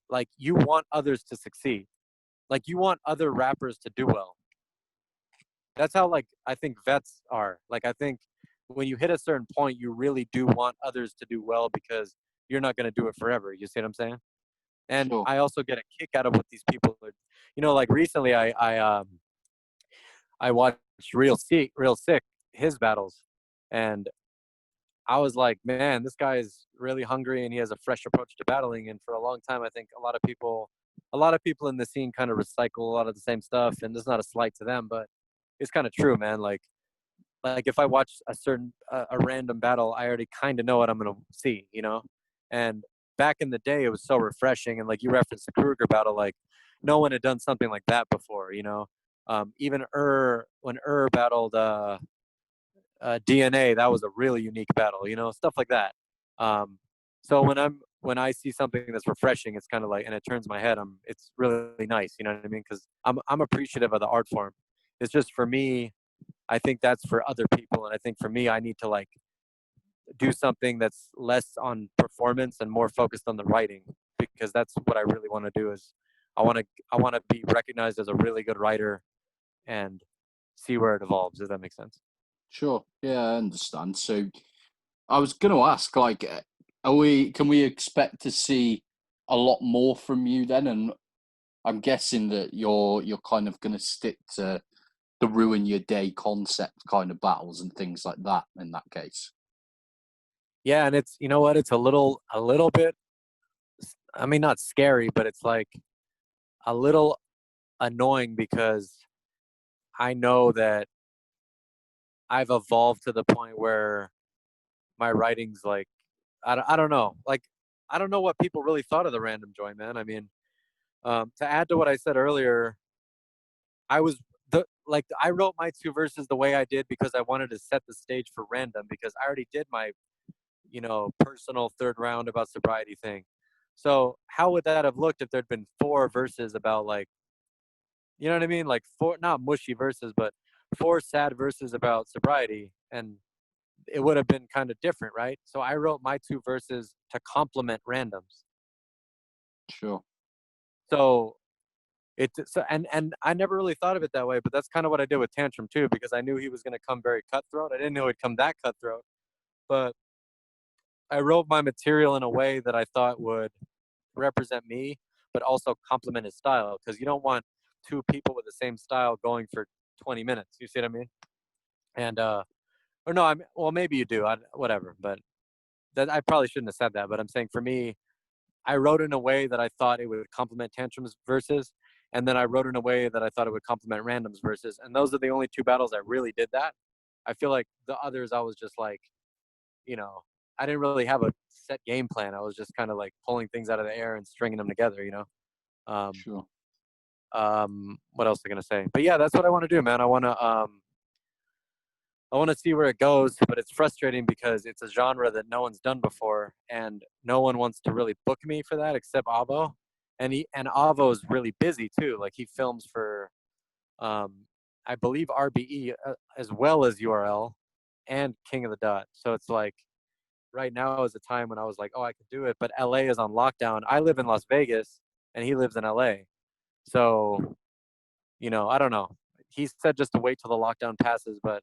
like you want others to succeed, like you want other rappers to do well. That's how, like, I think vets are. Like, I think when you hit a certain point, you really do want others to do well, because you're not going to do it forever. You see what I'm saying? And Sure. I also get a kick out of what these people are. Like recently, I watched Real Sick, his battles, and I was like, man, this guy is really hungry and he has a fresh approach to battling. And for a long time, I think a lot of people in the scene kind of recycle a lot of the same stuff. And there's not a slight to them, but it's kind of true, man. Like if I watch a random battle, I already kind of know what I'm gonna see. And back in the day, it was so refreshing. And like you referenced the Kruger battle, like no one had done something like that before. Even when battled DNA, that was a really unique battle. Stuff like that. Um, so when I see something that's refreshing, it's kind of like, and it turns my head. It's really nice. You know what I mean? Because I'm appreciative of the art form. It's just for me, I think that's for other people, and I think for me, I need to like do something that's less on performance and more focused on the writing, because that's what I really want to do. Is I want to be recognized as a really good writer and see where it evolves. Does that make sense? Sure. Yeah, I understand. So I was going to ask, like, can we expect to see a lot more from you then? And I'm guessing that you're kind of going to stick to the ruin your day concept kind of battles and things like that in that case. Yeah, and it's, you know what, it's a little bit, I mean, not scary, but it's like a little annoying because I know that I've evolved to the point where my writing's like, I don't know. Like, I don't know what people really thought of the Random Joy, man. I mean, to add to what I said earlier, I was I wrote my two verses the way I did because I wanted to set the stage for Random, because I already did my, personal third round about sobriety thing. So how would that have looked if there'd been four verses about, like, you know what I mean? Like, four, not mushy verses, but four sad verses about sobriety, and it would have been kind of different, right? So I wrote my two verses to complement Random's. Sure. So and I never really thought of it that way, but that's kind of what I did with Tantrum too, because I knew he was going to come very cutthroat. I didn't know he'd come that cutthroat, but I wrote my material in a way that I thought would represent me, but also complement his style, because you don't want two people with the same style going for 20 minutes. You see what I mean? And or no, well, maybe you do. Whatever, but that I probably shouldn't have said that. But I'm saying, for me, I wrote in a way that I thought it would complement Tantrum's verses, and then I wrote in a way that I thought it would complement Random's verses. And those are the only two battles I really did that. I feel like the others, I was just like, you know, I didn't really have a set game plan. I was just kind of like pulling things out of the air and stringing them together, Um, Sure. what else am I gonna say? But yeah, that's what I want to do, man. I want to see where it goes, but it's frustrating because it's a genre that no one's done before, and no one wants to really book me for that except Avo, and Avo's really busy too. Like, he films for, I believe, RBE, as well as URL and King of the Dot. So it's like, right now is a time when I was like, oh, I could do it, but LA is on lockdown. I live in Las Vegas, and he lives in LA, so I don't know. He said just to wait till the lockdown passes, but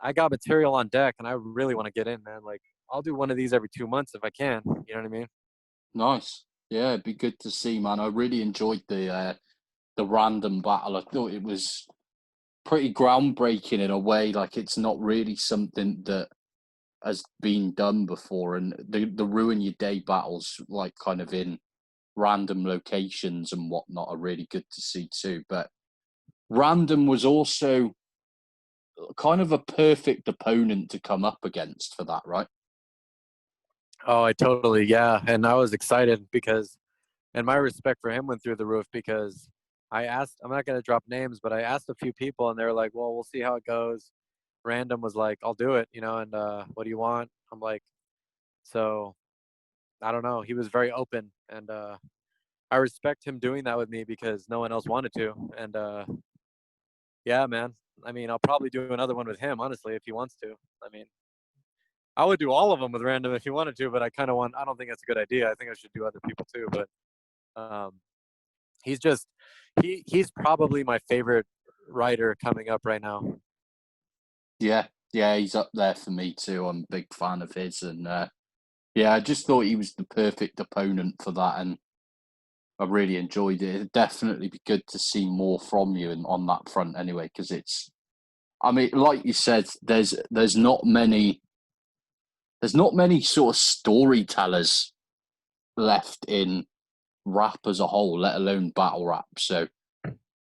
I got material on deck, and I really want to get in, man. Like, I'll do one of these every 2 months if I can. You know what I mean? Nice. Yeah, it'd be good to see, man. I really enjoyed the random battle. I thought it was pretty groundbreaking in a way. Like, it's not really something that has been done before, and the ruin your day battles, like kind of in random locations and whatnot, are really good to see too. But random was also kind of a perfect opponent to come up against for that, right? Oh, I totally, yeah. And I was excited because, and my respect for him went through the roof, because I asked, I'm not going to drop names, but I asked a few people, and they were like, well, we'll see how it goes. Random was like, I'll do it, and what do you want? I'm like, so I don't know. He was very open, and I respect him doing that with me because no one else wanted to. And yeah, man. I mean, I'll probably do another one with him, honestly, if he wants to. I mean, I would do all of them with Random if he wanted to, but I don't think that's a good idea. I think I should do other people too. But um, he's just, he's probably my favorite writer coming up right now. Yeah, yeah, he's up there for me too. I'm a big fan of his, and yeah, I just thought he was the perfect opponent for that, and I really enjoyed it. It'd definitely be good to see more from you on that front, anyway, because it's. I mean, like you said, there's not many sort of storytellers left in rap as a whole, let alone battle rap. So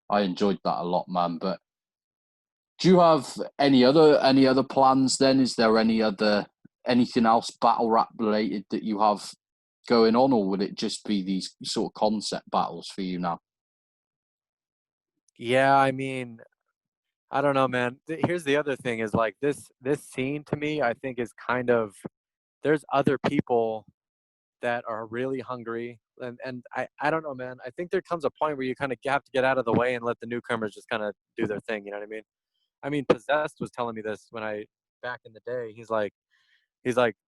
I enjoyed that a lot, man. But do you have any other plans then? Is there anything else battle rap related that you have going on, or would it just be these sort of concept battles for you now? Yeah, I mean, I don't know, man. Here's the other thing: is like this scene to me, I think, is kind of, there's other people that are really hungry, and I don't know, man. I think there comes a point where you kind of have to get out of the way and let the newcomers just kind of do their thing. You know what I mean? I mean, Possessed was telling me this when back in the day. He's like,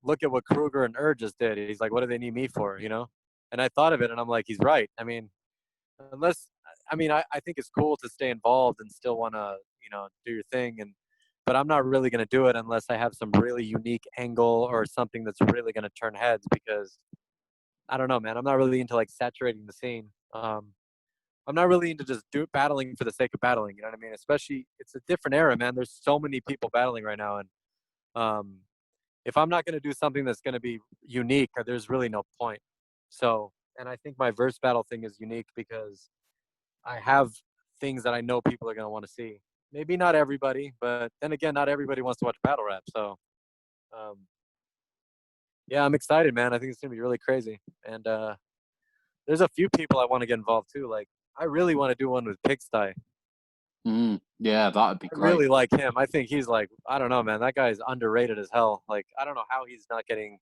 look at what Kruger and just did. He's like, what do they need me for? And I thought of it, and I'm like, he's right. I mean, unless, I mean, I think it's cool to stay involved and still want to, do your thing. But I'm not really going to do it unless I have some really unique angle or something that's really going to turn heads, because I don't know, man. I'm not really into like saturating the scene. I'm not really into just battling for the sake of battling. You know what I mean? Especially, it's a different era, man. There's so many people battling right now, and um, if I'm not going to do something that's going to be unique, there's really no point. So, and I think my verse battle thing is unique because I have things that I know people are going to want to see. Maybe not everybody, but then again, not everybody wants to watch battle rap. So, um, yeah, I'm excited, man. I think it's going to be really crazy. And there's a few people I want to get involved too. Like, I really want to do one with Pigsty. Yeah, that'd be I great. really like him. I think he's like, I don't know, man. That guy's underrated as hell. Like, I don't know how he's not getting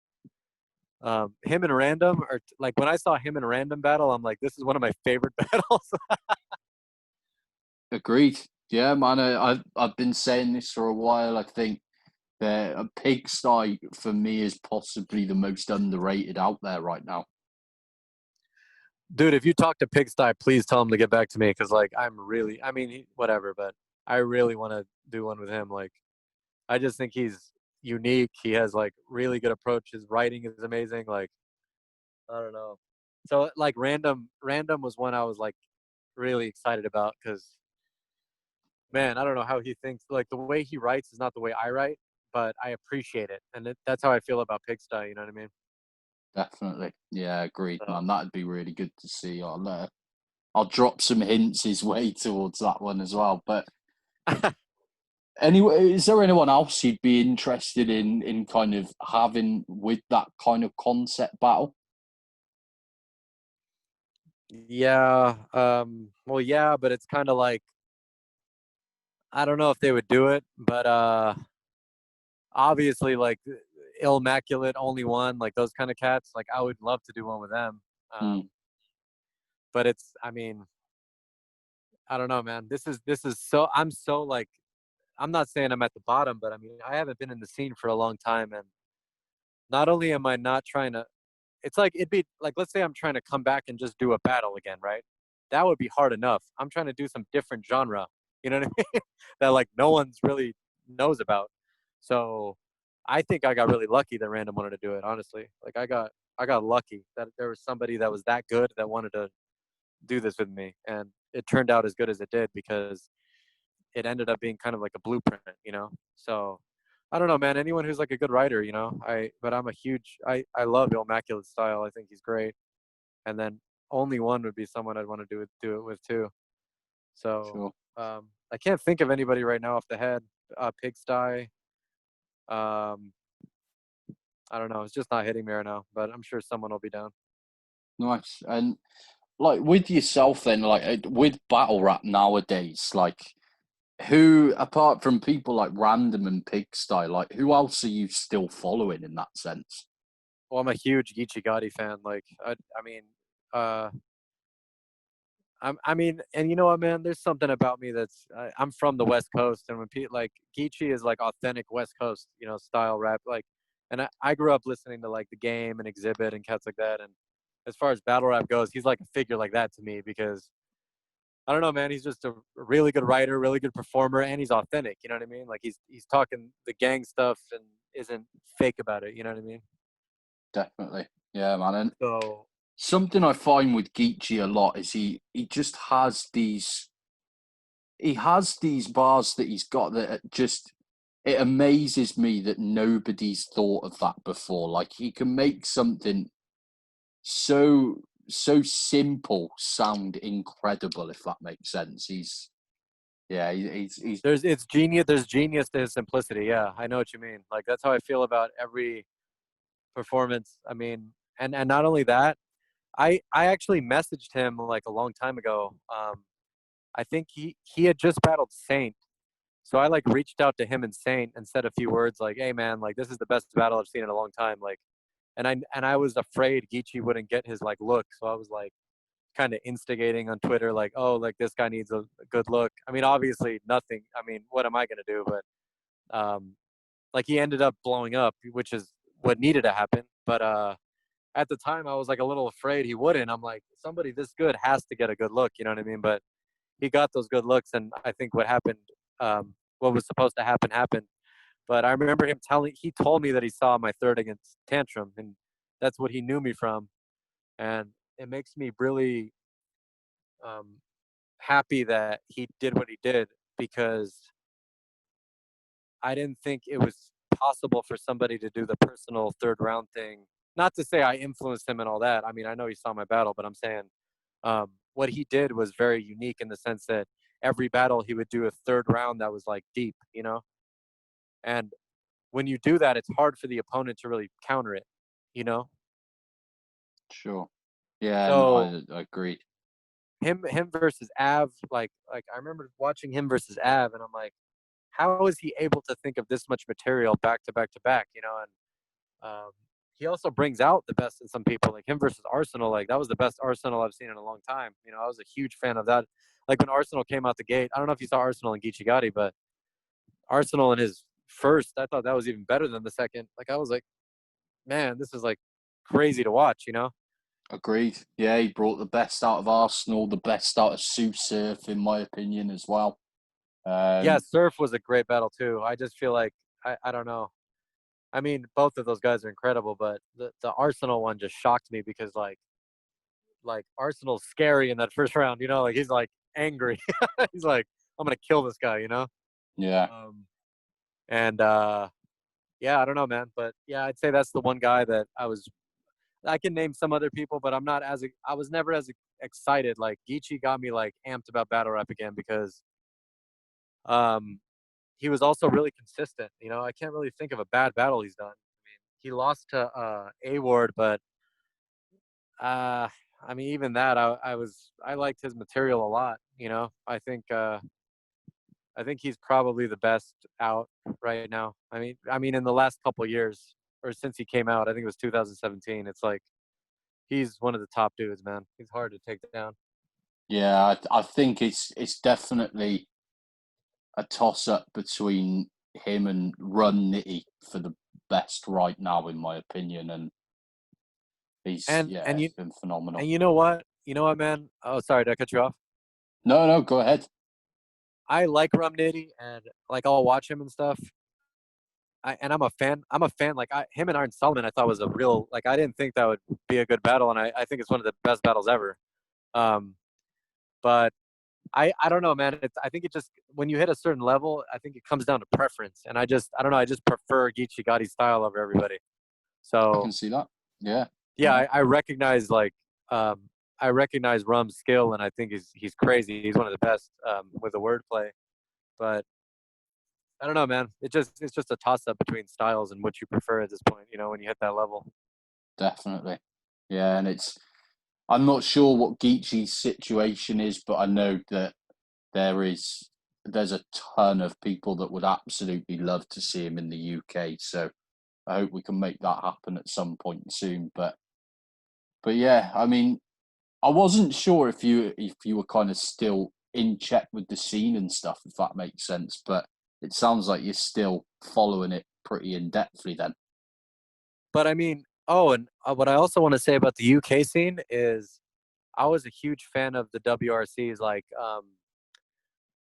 him and Random. Or like when I saw him and Random battle, I'm like, this is one of my favorite battles. Agreed. Yeah, man. I've been saying this for a while. I think that a Pigsty for me is possibly the most underrated out there right now. Dude, if you talk to Pigsty, please tell him to get back to me because, like, I'm really, I mean, whatever, but I really want to do one with him. Like, I just think he's unique. He has like really good approach. His writing is amazing. Like, I don't know. So, like, Random was one I was like really excited about because, man, I don't know how he thinks. Like, the way he writes is not the way I write, but I appreciate it, and that's how I feel about Pigsty. You know what I mean? Definitely. Yeah, agreed, So. man. That'd be really good to see. I'll drop some hints his way towards that one as well. But anyway, is there anyone else you'd be interested in kind of having with that kind of concept battle? Yeah. Well, yeah, but it's kind of like I don't know if they would do it, but obviously, like Immaculate, Only One, like those kind of cats. Like I would love to do one with them. Mm, But it's, I mean, I don't know, man. This is so. I'm so like. I'm not saying I'm at the bottom, but I mean, I haven't been in the scene for a long time, and not only am I not trying to, it's like it'd be like let's say I'm trying to come back and just do a battle again, right? That would be hard enough. I'm trying to do some different genre, you know what I mean? That like no one's really knows about. So I think I got really lucky that Random wanted to do it, honestly. Like I got lucky that there was somebody that was that good that wanted to do this with me, and it turned out as good as it did because it ended up being kind of like a blueprint, you know? So I don't know, man. Anyone who's like a good writer, you know. But I'm a huge. I love Immaculate style. I think he's great. And then Only One would be someone I'd want to do it with too. So sure. I can't think of anybody right now off the head. Pigsty. Um, I don't know. It's just not hitting me right now. But I'm sure someone will be down. Nice. And like with yourself then, like with battle rap nowadays, like who apart from people like Random and Pigsty, like who else are you still following in that sense? Well, I'm a huge Geechee Gotti fan. Like I mean, uh, I mean, and you know what, man? There's something about me that's I'm from the West Coast, and when like Geechee is like authentic West Coast, you know, style rap. Like, and I grew up listening to like The Game and Exhibit and cats like that. And as far as battle rap goes, he's like a figure like that to me because I don't know, man. He's just a really good writer, really good performer, and he's authentic. You know what I mean? Like he's talking the gang stuff and isn't fake about it. You know what I mean? Definitely. Yeah, man. And So something I find with Geechee a lot is he just has these bars that he's got that just it amazes me that nobody's thought of that before. Like he can make something so simple sound incredible, if that makes sense. He's there's genius. There's genius to his simplicity. Yeah, I know what you mean. Like that's how I feel about every performance. I mean, and not only that, I actually messaged him like a long time ago. I think he had just battled Saint, so I like reached out to him and Saint and said a few words like, "Hey man, like this is the best battle I've seen in a long time." Like, and I was afraid Geechee wouldn't get his like look, so I was like kind of instigating on Twitter like, "Oh, like this guy needs a good look." I mean, obviously nothing. I mean, what am I gonna do? But like he ended up blowing up, which is what needed to happen. But at the time I was like a little afraid he wouldn't. I'm like, somebody this good has to get a good look, you know what I mean? But he got those good looks, and I think what happened, what was supposed to happen, happened. But I remember he told me that he saw my third against Tantrum, and that's what he knew me from, and it makes me really happy that he did what he did, because I didn't think it was possible for somebody to do the personal third round thing. Not to say I influenced him and all that. I mean, I know he saw my battle, but I'm saying what he did was very unique in the sense that every battle he would do a third round that was like deep, you know? And when you do that, it's hard for the opponent to really counter it, you know? Sure. Yeah, and So I agreed. him versus Av, like I remember watching him versus Av, and I'm like, how is he able to think of this much material back to back to back, you know? And he also brings out the best in some people, like him versus Arsenal. Like that was the best Arsenal I've seen in a long time. You know, I was a huge fan of that. Like when Arsenal came out the gate, I don't know if you saw Arsenal and Geechee Gotti, but Arsenal in his first, I thought that was even better than the second. Like I was like, man, this is like crazy to watch, you know? Agreed. Yeah, he brought the best out of Arsenal, the best out of Sue Surf, in my opinion, as well. Yeah, Um, Surf was a great battle too. I just feel like I don't know. I mean, both of those guys are incredible, but the Arsenal one just shocked me because like Arsenal's scary in that first round, you know, like he's like angry. He's like, I'm gonna kill this guy, you know? yeah, Um and yeah, I don't know, man. But yeah, I'd say that's the one guy that I can name some other people, but I was never as excited. Like Geechee got me like amped about battle rap again because um he was also really consistent. You know, I can't really think of a bad battle he's done. I mean, he lost to A Ward, but uh I mean even that I liked his material a lot, you know. I think he's probably the best out right now. I mean in the last couple of years, or since he came out, I think it was 2017. It's like he's one of the top dudes, man. He's hard to take down. yeah. I think it's definitely a toss up between him and Run Nitty for the best right now, in my opinion. And he's And yeah, and you he's been phenomenal. and you know what? You know what, man? Oh, sorry, did I cut you off? No, no, go ahead. I like Rum Nitty, and like I'll watch him and stuff. And I'm a fan. I'm a fan. Like him and Iron Solomon, I thought was a real. Like I didn't think that would be a good battle, and I think it's one of the best battles ever. Um, but I don't know, man. I think it just when you hit a certain level, I think it comes down to preference, and I don't know. I just prefer Geechee Gotti's style over everybody. I So can see that. Yeah, yeah, yeah, I recognize um, I recognize Rum's skill, and I think he's crazy. He's one of the best with the wordplay. But I don't know, man. It's just a toss up between styles and what you prefer at this point. You know, when you hit that level. definitely. Yeah, and I'm not sure what Geechee's situation is, but I know that there's a ton of people that would absolutely love to see him in the UK. So I hope we can make that happen at some point soon. But yeah, I mean, I wasn't sure if you were kind of still in check with the scene and stuff, if that makes sense. But it sounds like you're still following it pretty in depthly then. But I mean, oh, and what I also want to say about the UK scene is I was a huge fan of the WRCs,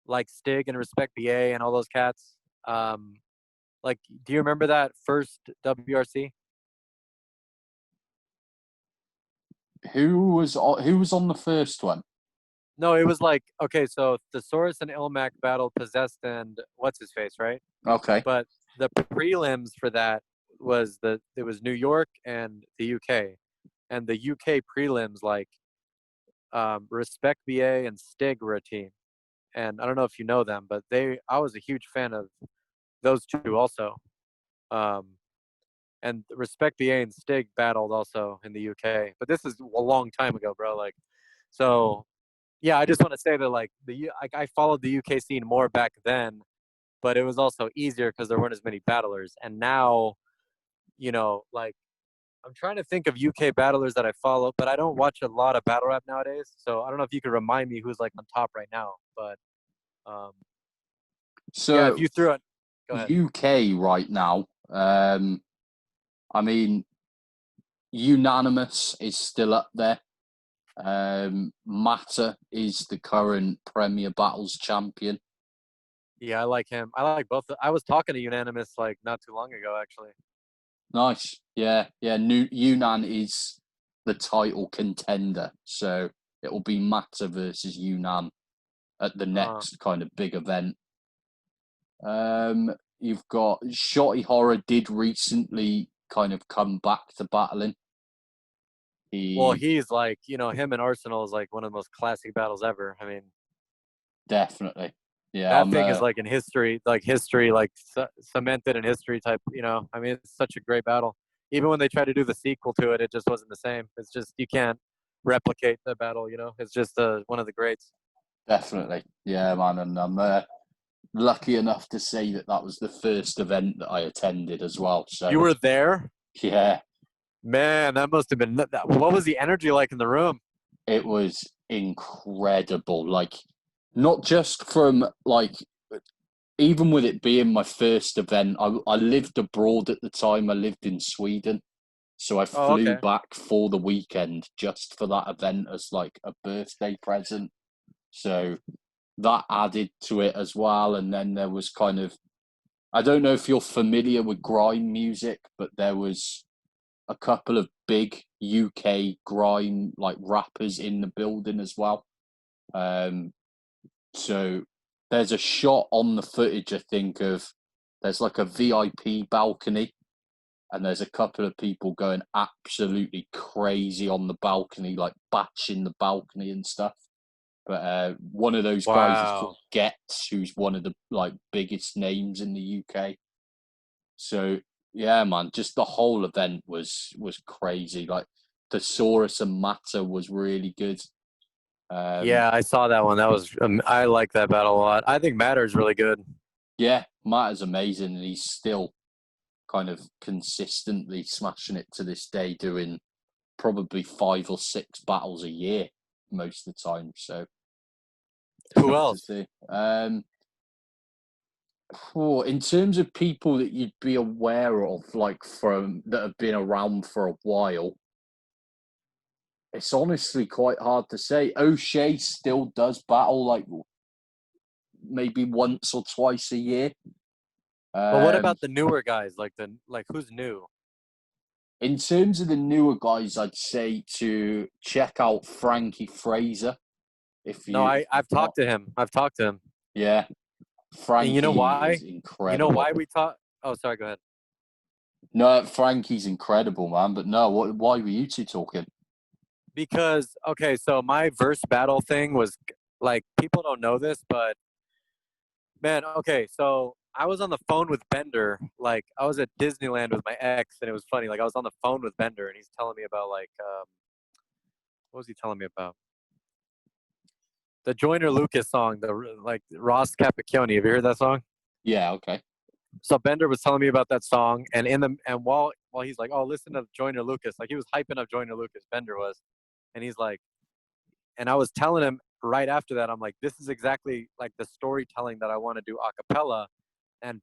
like Stig and Respect BA and all those cats. Um, like, do you remember that first WRC? Who was on the first one? No, it was like okay, so Thesaurus and Ilmac battled Possessed and what's his face, right? Okay, But the prelims for that it was New York and the UK, and the UK prelims like Respect BA and Stig were a team, and I don't know if you know them, but I was a huge fan of those two also. Um, and Respect BA and Stig battled also in the UK, but this is a long time ago, bro. Like, so yeah, I just want to say that like I followed the UK scene more back then, but it was also easier because there weren't as many battlers. And now, you know, like I'm trying to think of UK battlers that I follow, but I don't watch a lot of battle rap nowadays. So I don't know if you could remind me who's like on top right now. But um, yeah, if so you threw it, go ahead. UK right now. I mean, Unanimous is still up there. Matter is the current Premier Battles champion. Yeah, I like him. I like both. I was talking to Unanimous like not too long ago, actually. Nice. Yeah, yeah. Yunan is the title contender, so it will be Matter versus Yunan at the Uh, next kind of big event. You've got Shotty Horror did recently kind of come back to battling. well, He he's like, him and Arsenal is like one of the most classic battles ever. I mean, definitely, yeah, that thing is like in history, like cemented in history type. I mean, it's such a great battle. Even when they tried to do the sequel to it, it just wasn't the same. It's just you can't replicate the battle. It's just one of the greats. definitely, yeah, man, and I'm lucky enough to say that that was the first event that I attended as well. You So were there, yeah, man. That must have been. What was the energy like in the room? it was incredible. Like, not just from like, even with it being my first event, I lived abroad at the time. I lived in Sweden. So I Oh, flew okay. back for the weekend just for that event as like a birthday present. So that added to it as well. And then there was kind of, I don't know if you're familiar with grime music, but there was a couple of big UK grime like rappers in the building as well. Um, so there's a shot on the footage, I think, of there's like a VIP balcony and there's a couple of people going absolutely crazy on the balcony, like batching the balcony and stuff. But one of those guys is Wow. called Getz, who's one of the like biggest names in the UK. So yeah, man, just the whole event was crazy. Like Thesaurus and Matter was really good. Um, Yeah, I saw that one. That was I like that battle a lot. I think Matter's really good. yeah, Matter's amazing, and he's still kind of consistently smashing it to this day, doing probably 5 or 6 battles a year most of the time. So Who tough to else? see. In terms of people that you'd be aware of, like from that have been around for a while, it's honestly quite hard to say. O'Shea still does battle like maybe once or twice a year. But what Um, about the newer guys? Like who's new? in terms of the newer guys, I'd say to check out Frankie Fraser if No, if I've you've not. talked to him. I've talked to him. Yeah, And you know Frankie why? is You know incredible. why we talk? Oh, sorry. Go ahead. No, Frankie's incredible, man. But no, why were you two talking? Because okay, so my verse battle thing was like people don't know this, but man, okay, so I was on the phone with Bender. Like I was at Disneyland with my ex, and it was funny. Like I was on the phone with Bender, and he's telling me about what was he telling me about? The Joyner Lucas song, the like Ross Capicchione. Have you heard that song? Yeah, okay. So Bender was telling me about that song, and while he's like, "Oh, listen to Joyner Lucas," like he was hyping up Joyner Lucas. Bender was, and he's like, and I was telling him right after that, I'm like, "This is exactly like the storytelling that I want to do a cappella," and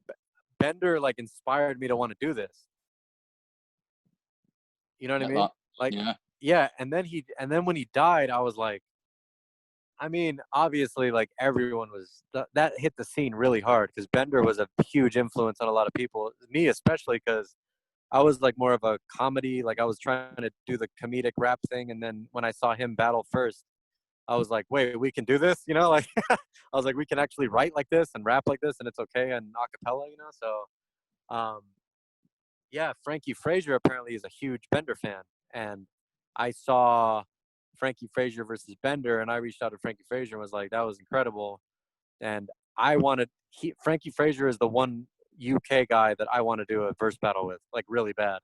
Bender like inspired me to want to do this. You know what I Get mean? that. Like, Yeah. yeah. And then when he died, I was like, I mean, obviously, like everyone was that hit the scene really hard because Bender was a huge influence on a lot of people, me especially because I was like more of a comedy, like I was trying to do the comedic rap thing, and then when I saw him battle first, I was like, wait, we can do this, like I was like, we can actually write like this and rap like this, and it's okay and acapella. So yeah, Frankie Frazier apparently is a huge Bender fan, and I saw Frankie Frazier versus Bender, and I reached out to Frankie Frazier and was like, that was incredible, and I wanted Frankie Frazier is the one UK guy that I want to do a verse battle with, like really bad.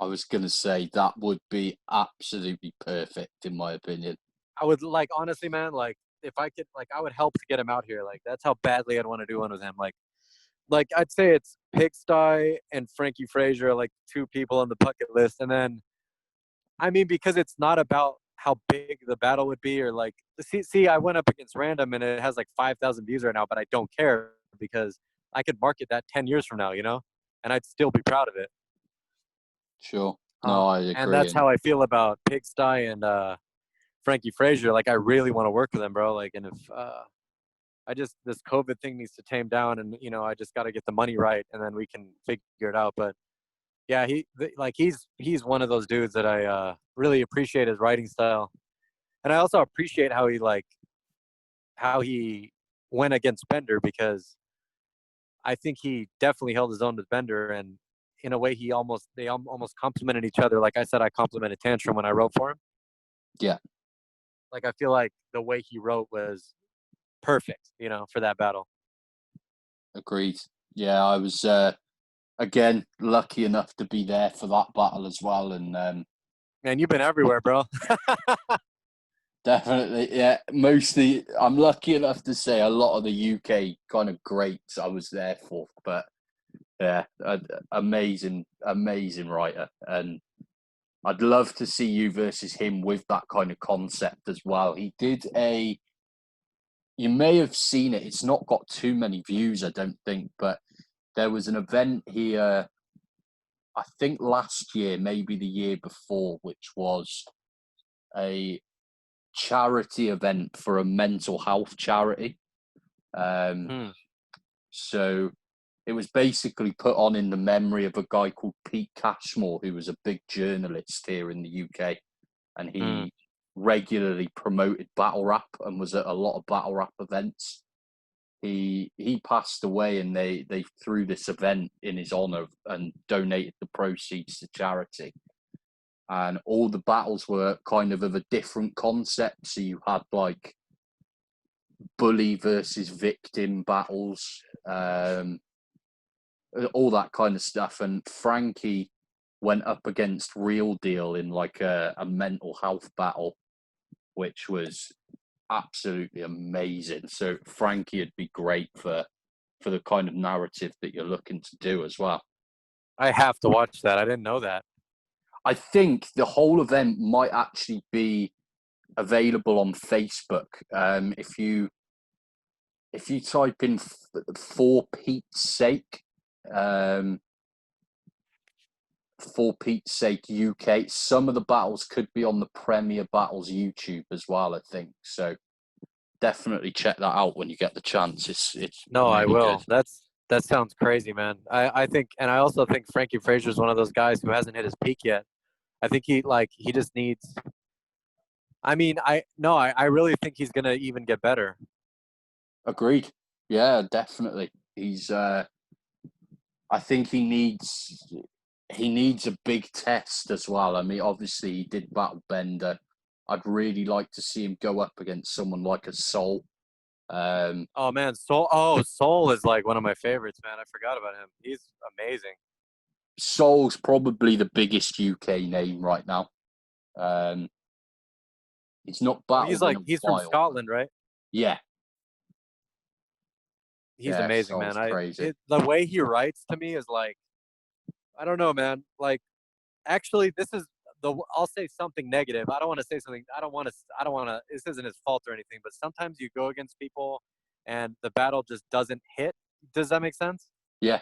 I was gonna say that would be absolutely perfect in my opinion. I would like honestly, man, like if I could, like I would help to get him out here. Like that's how badly I'd want to do one with him. Like I'd say it's Pigsty and Frankie Frazier, like 2 people on the bucket list, and then I mean because it's not about how big the battle would be or like see I went up against Random and it has like 5,000 views right now, but I don't care because I could market that 10 years from now, and I'd still be proud of it. Sure. No, I And agree. that's And how I feel about Pigsty and Frankie Frazier. Like I really want to work with him, bro. Like, and if I just this COVID thing needs to tame down, and I just got to get the money right, and then we can figure it out. But yeah, he's one of those dudes that I really appreciate his writing style, and I also appreciate how he like went against Bender, because I think he definitely held his own with Bender, and in a way, they almost complemented each other. Like I said, I complimented Tantrum when I wrote for him. Yeah, Like I feel like the way he wrote was perfect, for that battle. agreed. Yeah, I was again lucky enough to be there for that battle as well, and Man, you've been everywhere, bro. definitely, yeah. Mostly, I'm lucky enough to say a lot of the UK kind of greats I was there for, but yeah, amazing, amazing writer, and I'd love to see you versus him with that kind of concept as well. He did you may have seen it. It's not got too many views, I don't think, but there was an event here, I think last year, maybe the year before, which was a charity event for a mental health charity. Hmm. So it was basically put on in the memory of a guy called Pete Cashmore, who was a big journalist here in the UK, and Hmm. he regularly promoted battle rap and was at a lot of battle rap events. He passed away, and they threw this event in his honor and donated the proceeds to charity. And all the battles were kind of a different concept. So you had like bully versus victim battles, all that kind of stuff. And Frankie went up against Real Deal in like a mental health battle, which was absolutely amazing. So Frankie would be great for the kind of narrative that you're looking to do as well. I have to watch that. I didn't know that. I think the whole event might actually be available on Facebook. If you type in "for Pete's sake," um, "for Pete's sake" UK, some of the battles could be on the Premier Battles YouTube as well, I think. So definitely check that out when you get the chance. It's No, I really will. good. That sounds crazy, man. I think, and I also think Frankie Frazier is one of those guys who hasn't hit his peak yet. I think he just needs. I mean, I really think he's gonna even get better. Agreed. Yeah, definitely. He's I think he needs a big test as well. I mean, obviously he did battle Bender. I'd really like to see him go up against someone like a Soul. Oh man, Soul is like one of my favorites, man. I forgot about him. He's amazing. Soul's probably the biggest UK name right now. Um, he's not Well, battled in a he's from while, but Scotland, right? yeah, He's yeah, amazing, Soul's man. crazy. The way he writes to me is like, I don't know, man. Like, actually, I'll say something negative. I don't want to say something. I don't want to. This isn't his fault or anything. But sometimes you go against people, and the battle just doesn't hit. Does that make sense? Yeah,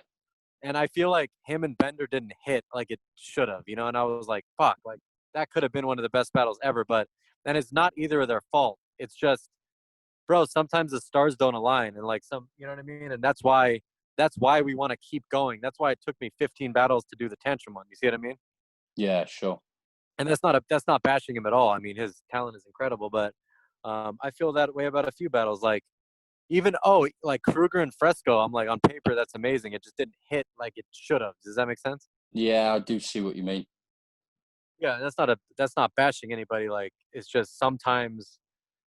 And I feel like him and Bender didn't hit like it should have, And I was like, fuck, like that could have been one of the best battles ever. But and it's not either of their fault. It's just, bro, sometimes the stars don't align, and like you know what I mean. And that's why we want to keep going. That's why it took me 15 battles to do the Tantrum one. You see what I mean? yeah, sure. And that's not bashing him at all. I mean, his talent is incredible, but I feel that way about a few battles. Like even like Kruger and Fresco, I'm like on paper that's amazing. It just didn't hit like it should have. Does that make sense? Yeah, I do see what you mean. Yeah, that's not bashing anybody. Like it's just sometimes,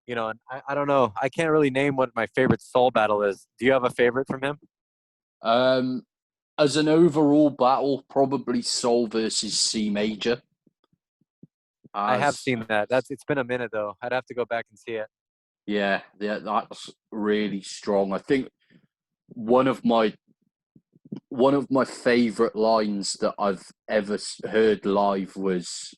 and I don't know. I can't really name what my favorite Soul battle is. Do you have a favorite from him? Um, as an overall battle, probably Soul versus C Major. I have As seen that. It's been a minute though. I'd have to go back and see it. yeah, yeah, that's really strong. I think one of my one of my favorite lines that I've ever heard live was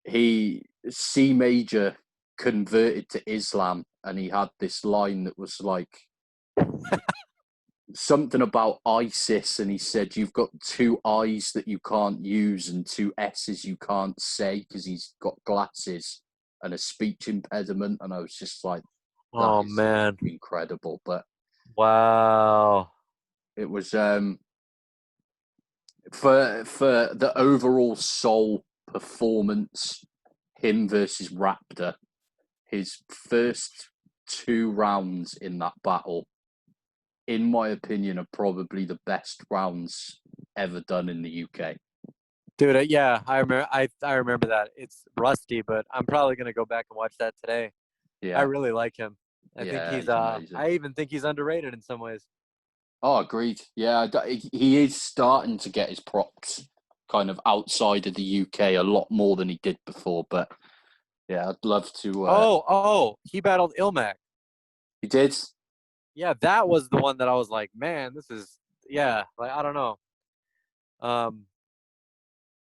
he C Major converted to Islam, and he had this line that was like something about ISIS, and he said, "You've got two I's that you can't use and two S's you can't say," because he's got glasses and a speech impediment. And I was just like, that Oh is man. incredible. But Wow. it was for the overall Soul performance, him versus Raptor, his first two rounds in that battle, in my opinion, are probably the best rounds ever done in the UK. Dude, yeah, I remember. I remember that. It's rusty, but I'm probably gonna go back and watch that today. I Yeah, really like him. I think yeah, he's. he's amazing. I even think he's underrated in some ways. Oh, agreed. Yeah, he is starting to get his props kind of outside of the UK a lot more than he did before. But yeah, I'd love to. He battled Ilmac. He did. Yeah, that was the one that I was like, man, this is. Yeah, like I don't know. Um,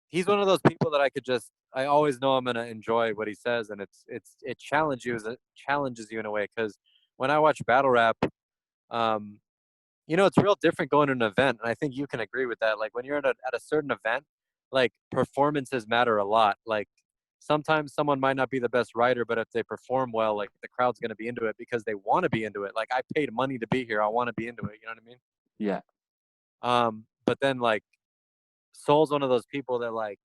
he's one of those people that I could just. I always know I'm gonna enjoy what he says, and it challenges you in a way because when I watch battle rap, um, it's real different going to an event, and I think you can agree with that. Like when you're at a certain event, like performances matter a lot. Like sometimes someone might not be the best writer, but if they perform well, like the crowd's going to be into it because they want to be into it. Like I paid money to be here, I want to be into it. You know what I mean? Yeah, But then like Soul's one of those people that like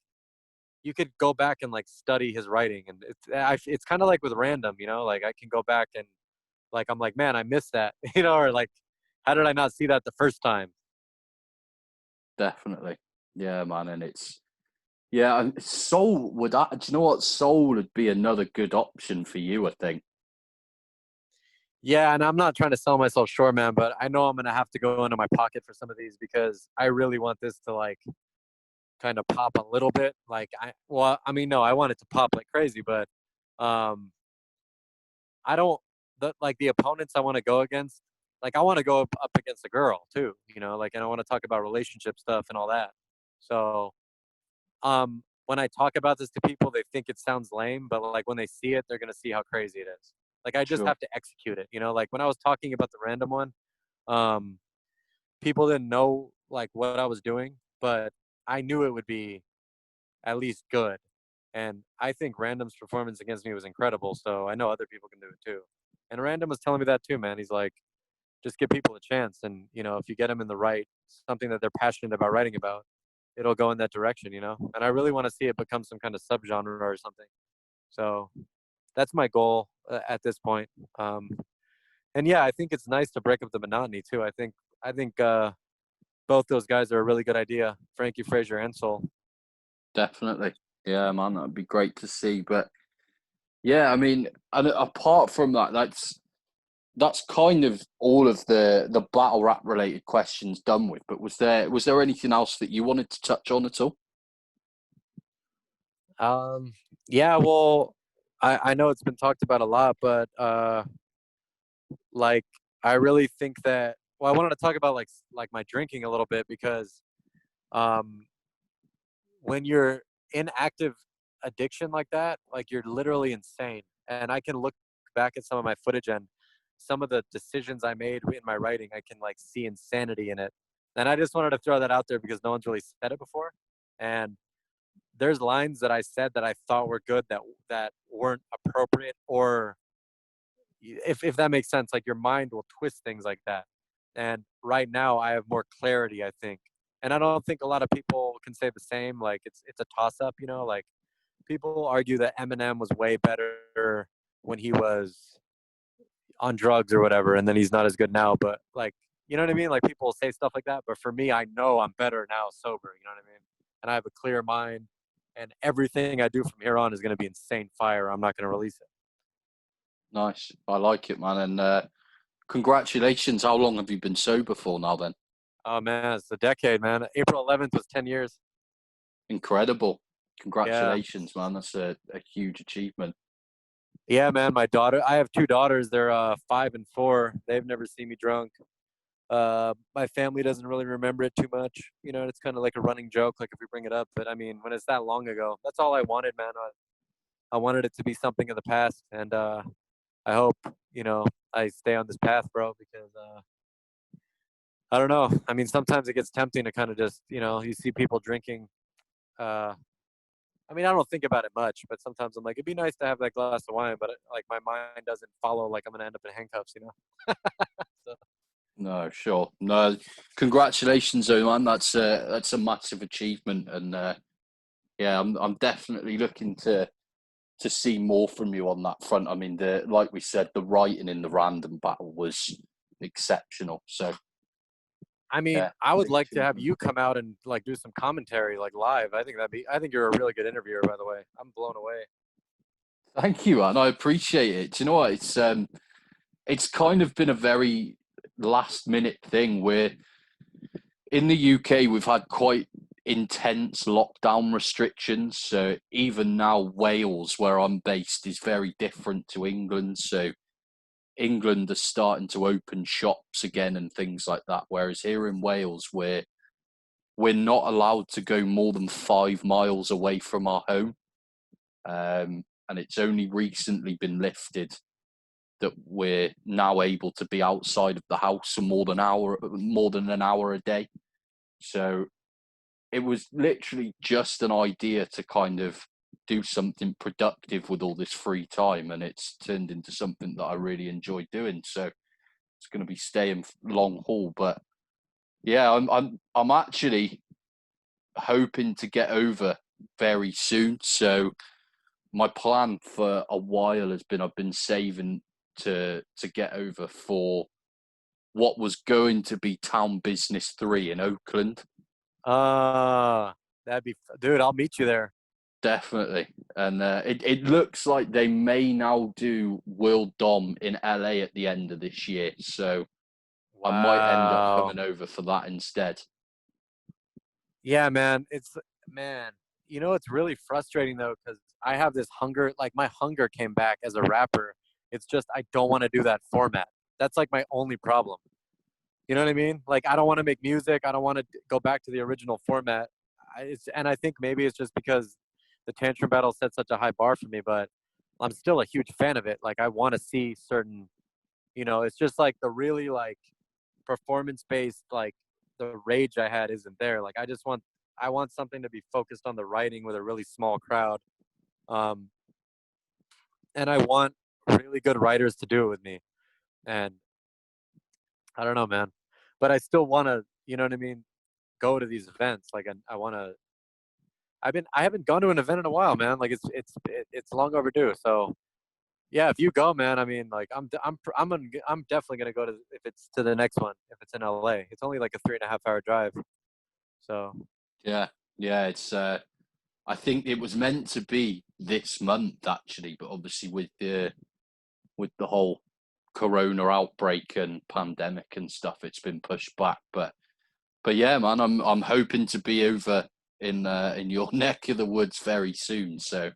you could go back and like study his writing, and it's kind of like with random, like I can go back and like I'm like, man, I missed that, or like, how did I not see that the first time? definitely. Yeah, man, and it's yeah, and Soul would. Do you know what? Soul would be another good option for you, I think. Yeah, and I'm not trying to sell myself short, man, but I know I'm gonna have to go into my pocket for some of these because I really want this to like kind of pop a little bit. I mean, no, I want it to pop like crazy, but um, I don't like the opponents I want to go against. Like, I want to go up against a girl too, like, and I want to talk about relationship stuff and all that. So, when I talk about this to people, they think it sounds lame, but like when they see it, they're gonna see how crazy it is. Like, I just Sure, have to execute it. Like when I was talking about the random one, um, people didn't know like what I was doing, but I knew it would be at least good. And I think Random's performance against me was incredible. So I know other people can do it too. And Random was telling me that too, man. He's like, just give people a chance. And, if you get them in the right, something that they're passionate about writing about, it'll go in that direction. And I really want to see it become some kind of subgenre or something. So that's my goal at this point. And yeah, I think it's nice to break up the monotony too. I think both those guys are a really good idea, Frankie Frazier and Soul. definitely. Yeah, man, that'd be great to see. But yeah, I mean, and apart from that, that's kind of all of the battle rap related questions done with. But was there anything else that you wanted to touch on at all? Um, yeah, well, I know it's been talked about a lot, but like I really think that. Well, I wanted to talk about like my drinking a little bit because um, when you're in active addiction like that, like you're literally insane. And I can look back at some of my footage and some of the decisions I made in my writing, I can like see insanity in it. And I just wanted to throw that out there because no one's really said it before. And there's lines that I said that I thought were good that weren't appropriate, or if that makes sense, like your mind will twist things like that. And right now I have more clarity, I think. And I don't think a lot of people can say the same. Like it's a toss up, like people argue that Eminem was way better when he was on drugs or whatever, and then he's not as good now. But like, you know what I mean? Like people say stuff like that. But for me, I know I'm better now sober. You know what I mean? And I have a clear mind, and everything I do from here on is going to be insane fire. I'm not going to release it. Nice, I like it, man. And congratulations. How long have you been sober for now? Then Oh man, it's a decade, man. April 11th was 10 years. incredible. Yeah. Congratulations, man. That's a huge achievement. Yeah, man. My daughter, I have two daughters. They're 5 and 4. They've never seen me drunk. My family doesn't really remember it too much. It's kind of like a running joke, like if we bring it up. But I mean, when it's that long ago, that's all I wanted, man. I wanted it to be something of the past, and I hope I stay on this path, bro. Because I don't know. I mean, sometimes it gets tempting to kind of just you see people drinking. Uh, I mean, I don't think about it much, but sometimes I'm like, it'd be nice to have that glass of wine, but like my mind doesn't follow like I'm gonna end up in handcuffs. So, No, sure. No, congratulations, though, man. That's a massive achievement, and yeah, I'm definitely looking to to see more from you on that front. I mean, like we said, the writing in the random battle was exceptional. So I mean, yeah, I would stay like to tuned. have you come out and like do some commentary like live. I think you're a really good interviewer, by the way. I'm blown away. Thank you, and I appreciate it. Do you know what? It's kind of been a very last minute thing where in the UK we've had quite intense lockdown restrictions. So even now Wales, where I'm based, is very different to England. So England are starting to open shops again and things like that. Whereas here in Wales, we're not allowed to go more than 5 miles away from our home. And it's only recently been lifted that we're now able to be outside of the house for more than an hour a day. So it was literally just an idea to kind of do something productive with all this free time, and it's turned into something that I really enjoy doing. So it's going to be staying long haul, but yeah, I'm actually hoping to get over very soon. So my plan for a while has been I've been saving to get over for what was going to be Town Business 3 in Oakland. Dude, I'll meet you there. Definitely. And it looks like they may now do World Dom in LA at the end of this year. So I might end up Wow. coming over for that instead. Yeah, man. Man, it's really frustrating though, because I have this hunger, like my hunger came back as a rapper. It's just I don't want to do that format. That's like my only problem. You know what I mean? Like I don't want to make music. I don't want to go back to the original format. And I think maybe it's just because the tantrum battle set such a high bar for me, but I'm still a huge fan of it. Like I want to see certain, it's just like the really like performance based, like the rage I had isn't there. Like I want something to be focused on the writing with a really small crowd. Um, and I want really good writers to do it with me. And I don't know, man, but I still want to, you know what I mean? Go to these events. Like I want to. I haven't gone to an event in a while, man. Like it's long overdue. So yeah, if you go, man, I mean, like I'm definitely gonna go to if it's to the next one. If it's in LA, it's only like a 3.5 hour drive. So Yeah. Yeah. It's I think it was meant to be this month actually, but obviously with the whole corona outbreak and pandemic and stuff, it's been pushed back. But yeah, man, I'm hoping to be over in your neck of the woods very soon. So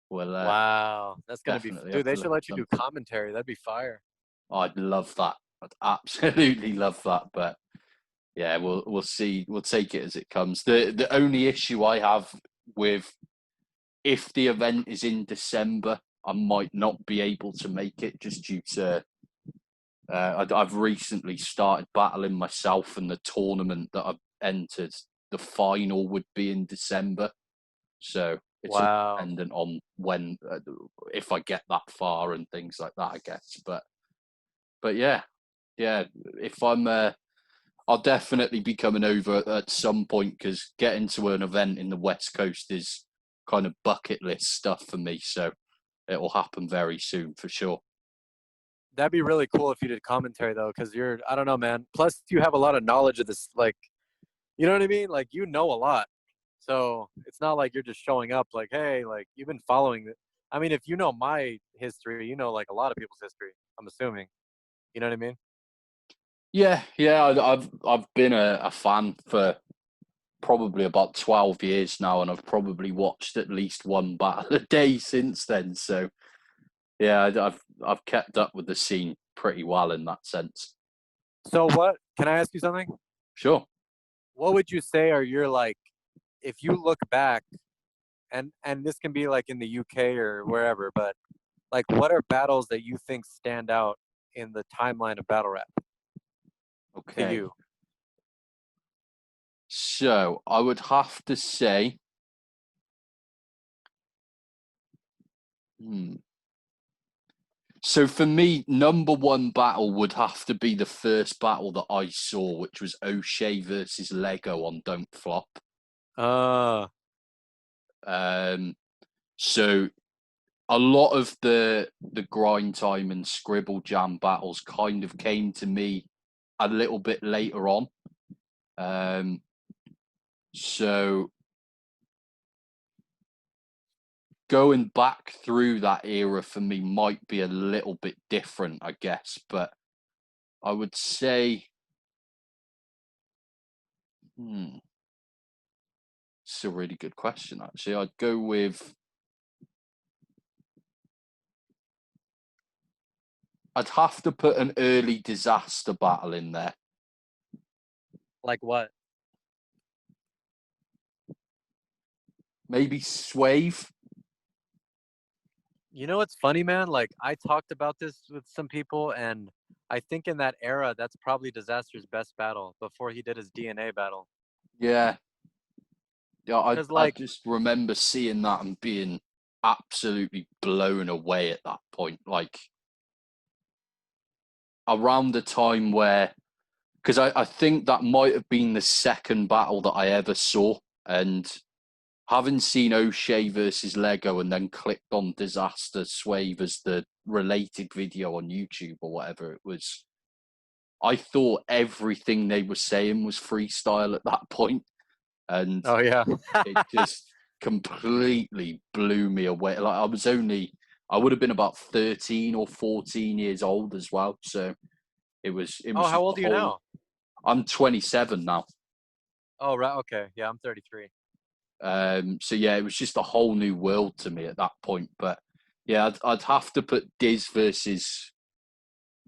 we'll wow, that's gonna be, definitely have dude. They to should look at let you do something. commentary. That'd be fire. I'd love that. I'd absolutely love that. But yeah, we'll see. We'll take it as it comes. The only issue I have with if the event is in December, I might not be able to make it just due to I've recently started battling myself, and the tournament that I've entered, the final would be in December. So it's all Wow. dependent on when, if I get that far and things like that, I guess. But yeah, yeah. If I'll definitely be coming over at some point because getting to an event in the West Coast is kind of bucket list stuff for me. So it will happen very soon for sure. That'd be really cool if you did commentary though, because I don't know, man. Plus, you have a lot of knowledge of this, like, you know what I mean? Like, you know a lot. So it's not like you're just showing up like, hey, like you've been following it. I mean, if you know my history, you know like a lot of people's history, I'm assuming. You know what I mean? Yeah, yeah. I've been a fan for probably about 12 years now, and I've probably watched at least one battle a day since then. So yeah, I've kept up with the scene pretty well in that sense. So what can I ask you something? Sure. What would you say are your like if you look back and this can be like in the UK or wherever, but like what are battles that you think stand out in the timeline of battle rap to Okay. you? So I would have to say, hmm. So for me, number one battle would have to be the first battle that I saw, which was O'Shea versus Lego on Don't Flop. Uh Um, so a lot of the grind time and scribble jam battles kind of came to me a little bit later on. So going back through that era for me might be a little bit different, I guess. But I would say, it's a really good question, actually. I'd go with, I'd have to put an early disaster battle in there. Like what? Maybe Swave. You know what's funny, man? Like I talked about this with some people, and I think in that era, that's probably Disaster's best battle before he did his DNA battle. Yeah. Yeah, Cause I like, just remember seeing that and being absolutely blown away at that point. Like around the time where, because I think that might have been the second battle that I ever saw. And having seen O'Shea versus Lego and then clicked on Disaster Swave as the related video on YouTube or whatever it was, I thought everything they were saying was freestyle at that point. And oh yeah, it just completely blew me away. Like I would have been about 13 or 14 years old as well. So it oh, was how just old the are you whole. now? I'm 27 now. Oh right, okay, yeah, I'm 33. So yeah, it was just a whole new world to me at that point. But yeah, I'd have to put Diz versus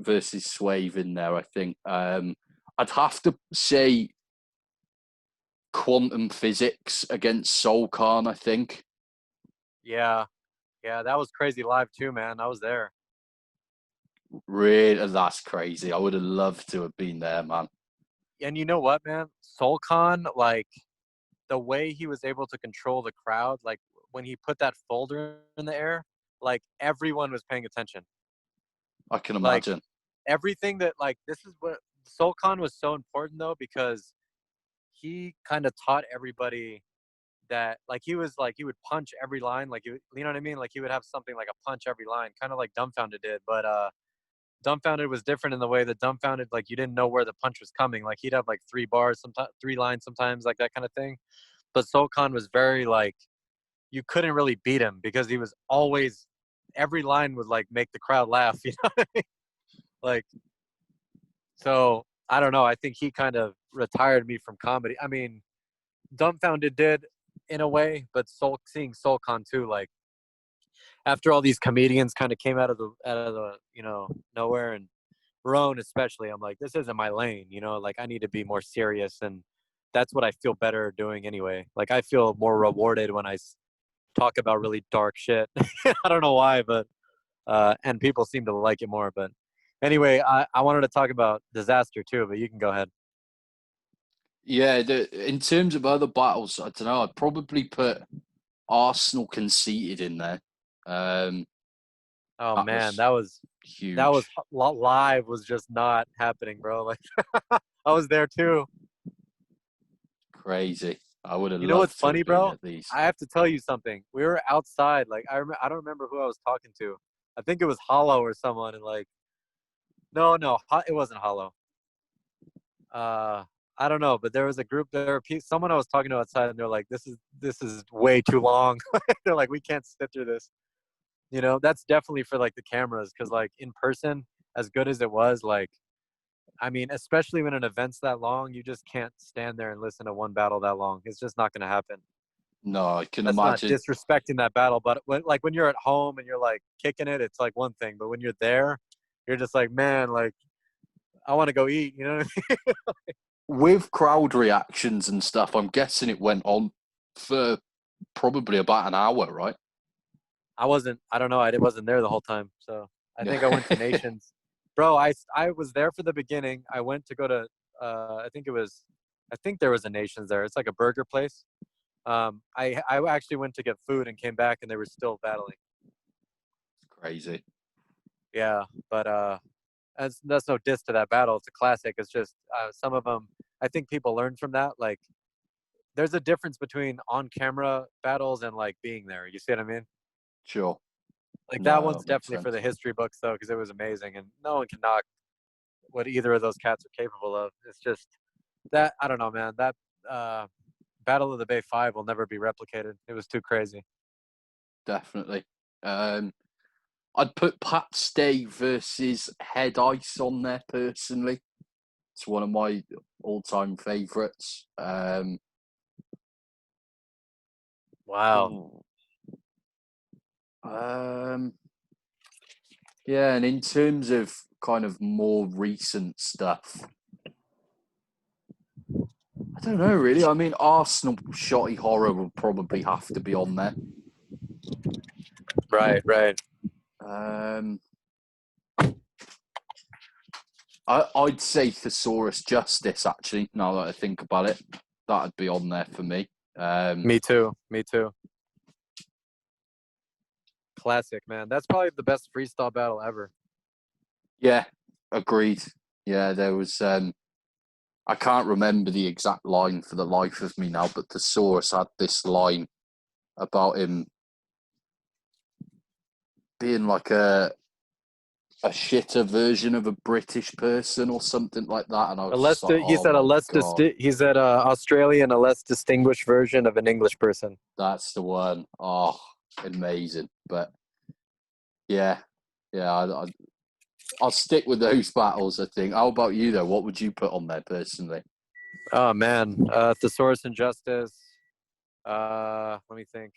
Swave in there. I think I'd have to say quantum physics against Soul Khan. I think. Yeah, yeah, that was crazy live too, man. I was there. Really, that's crazy. I would have loved to have been there, man. And you know what, man? Solcon, like the way he was able to control the crowd, like when he put that folder in the air, like everyone was paying attention. I can Like imagine. everything that, like, this is what Solcon was so important though, because he kind of taught everybody that, like, he was like, he would punch every line, like, you know what I mean? Like he would have something like a punch every line, kind of like Dumbfounded did. But Dumbfounded was different in the way that Dumbfounded, like, you didn't know where the punch was coming. Like he'd have like three bars, sometimes three lines, sometimes, like that kind of thing. But Solcon was very like, you couldn't really beat him because he was always, every line would like make the crowd laugh. You know what I mean? Like, so I don't know. I think he kind of retired me from comedy. I mean, Dumbfounded did in a way, but seeing Solcon too, like after all these comedians kind of came out of the nowhere, and Roan especially, I'm like, this isn't my lane. Like I need to be more serious, and that's what I feel better doing anyway. Like I feel more rewarded when I talk about really dark shit. I don't know why, but and people seem to like it more. But anyway, I wanted to talk about Disaster too, but you can go ahead. Yeah, in terms of other battles, I don't know. I'd probably put Arsenal conceited in there. Um, Oh that man, was that was huge, live was just not happening, bro. Like I was there too. crazy. I would have You know what's loved to funny, have been bro? at these. I have to tell you something. We were outside. Like I don't remember who I was talking to. I think it was Hollow or someone. And like, no, no, it wasn't Hollow. Uh, I don't know, but there was a group there. Someone I was talking to outside, and they're like, "This is way too long." They're like, "We can't sit through this." That's definitely for like the cameras, because like in person, as good as it was, like, I mean, especially when an event's that long, you just can't stand there and listen to one battle that long. It's just not going to happen. No, I can That's not imagine. disrespecting that battle, but when you're at home and you're like kicking it, it's like one thing. But when you're there, you're just like, man, like I want to go eat. You know what I mean? With crowd reactions and stuff, I'm guessing it went on for probably about an hour, right? I wasn't. I don't know. I wasn't there the whole time, so I think I went to Nations, bro. I was there for the beginning. I went to go to. I think it was. I think there was a Nations there. It's like a burger place. I actually went to get food and came back, and they were still battling. Crazy. Yeah, but that's no diss to that battle. It's a classic. It's just some of them. I think people learn from that. Like, there's a difference between on camera battles and like being there. You see what I mean? Sure. Like that No, one's that makes definitely for sense. the history books though, because it was amazing, and no one can knock what either of those cats are capable of. It's just that I don't know, man. That uh, Battle of the Bay 5 will never be replicated. It was too crazy. Definitely. I'd put Pat Stay versus Head Ice on there personally. It's one of my all-time favourites. Wow. Yeah, and in terms of kind of more recent stuff, I don't know really. I mean, Arsenal Shotty Horror will probably have to be on there. Right, right. Um, I'd say Thesaurus Justice, actually, now that I think about it. That'd be on there for me. Me too. Me too. Classic, man. That's probably the best freestyle battle ever. Yeah, agreed. Yeah, there was. I can't remember the exact line for the life of me now, but Thesaurus had this line about him being like a shitter version of a British person or something like that, and I was just like, He oh said a my less god, he said Australian, a less distinguished version of an English person. that's the one. Oh, amazing. But yeah, yeah, I'll stick with those battles, I think. How about you though? What would you put on there personally? Oh man, Thesaurus and Justice. Let me think.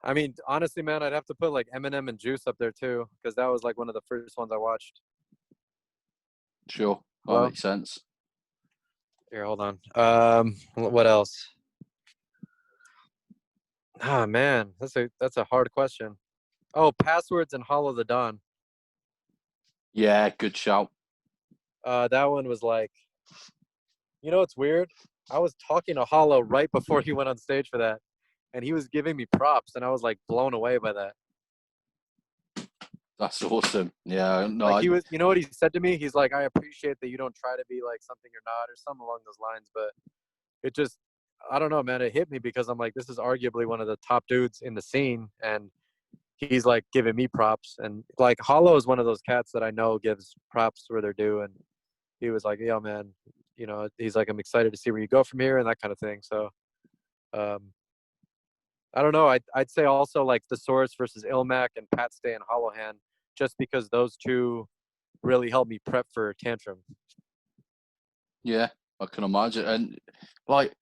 I mean, honestly, man, I'd have to put like Eminem and Juice up there too, because that was like one of the first ones I watched. Sure, that Well, makes sense. here, hold on. What else? Ah, man, that's a hard question. Oh, Passwords and Hollow the Dawn. Yeah, good shout. That one was like, you know, it's weird. I was talking to Hollow right before he went on stage for that, and he was giving me props, and I was like blown away by that. That's awesome. Yeah, no, Like he was, you know what he said to me? He's like, I appreciate that you don't try to be like something you're not, or something along those lines. But it just, I don't know, man. It hit me because I'm like, this is arguably one of the top dudes in the scene, and he's like giving me props. And like Hollow is one of those cats that I know gives props where they're due, and he was like, "Yeah, man, you know," he's like, "I'm excited to see where you go from here," and that kind of thing. So, um, I don't know. I'd say also like Thesaurus versus Ilmac and Pat Stay and Hollow Hand, just because those two really helped me prep for Tantrum. yeah, I can imagine. And like,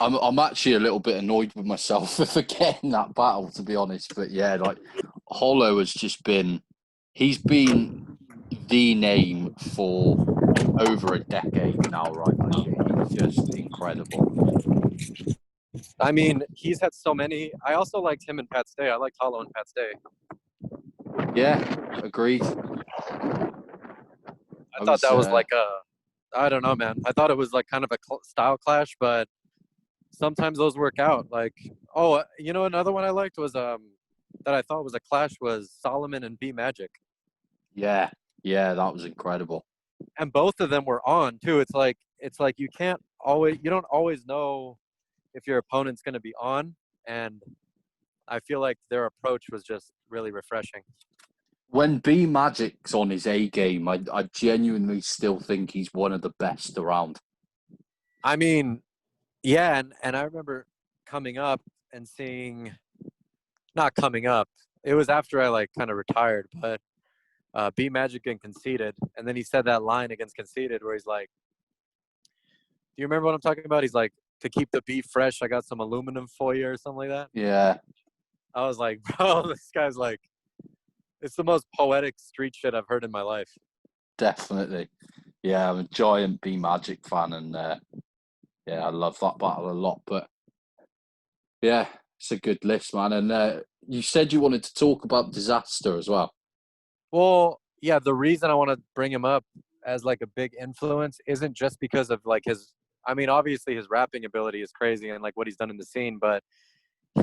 I'm actually a little bit annoyed with myself for forgetting that battle, to be honest. But yeah, like Hollow has just been, he's been the name for over a decade now, right? Like he's just incredible. I mean, he's had so many. I also liked him and Pat Stay. I liked Hollow and Pat Stay. Yeah, agreed. I I thought was, that was like a, I don't know, man. I thought it was like kind of a style clash, but sometimes those work out. Like, oh, you know, another one I liked was that I thought was a clash was Solomon and B Magic, yeah, yeah, that was incredible. and both of them were on too. It's like you don't always know if your opponent's going to be on, and I feel like their approach was just really refreshing. When B Magic's on his A game, I genuinely still think he's one of the best around. I mean, yeah, and I remember coming up and seeing, not coming up. It was after I like kind of retired, but B Magic and Conceited, and then he said that line against Conceited where he's like, "Do you remember what I'm talking about?" He's like, "To keep the beef fresh, I got some aluminum for you," or something like that. Yeah, I was like, "Bro, this guy's like, it's the most poetic street shit I've heard in my life." definitely. Yeah, I'm a giant B Magic fan, and yeah, I love that battle a lot. But yeah, it's a good list, man. And you said you wanted to talk about Disaster as well. Well, yeah, the reason I want to bring him up as like a big influence isn't just because of like his. I mean, obviously his rapping ability is crazy and like what he's done in the scene, but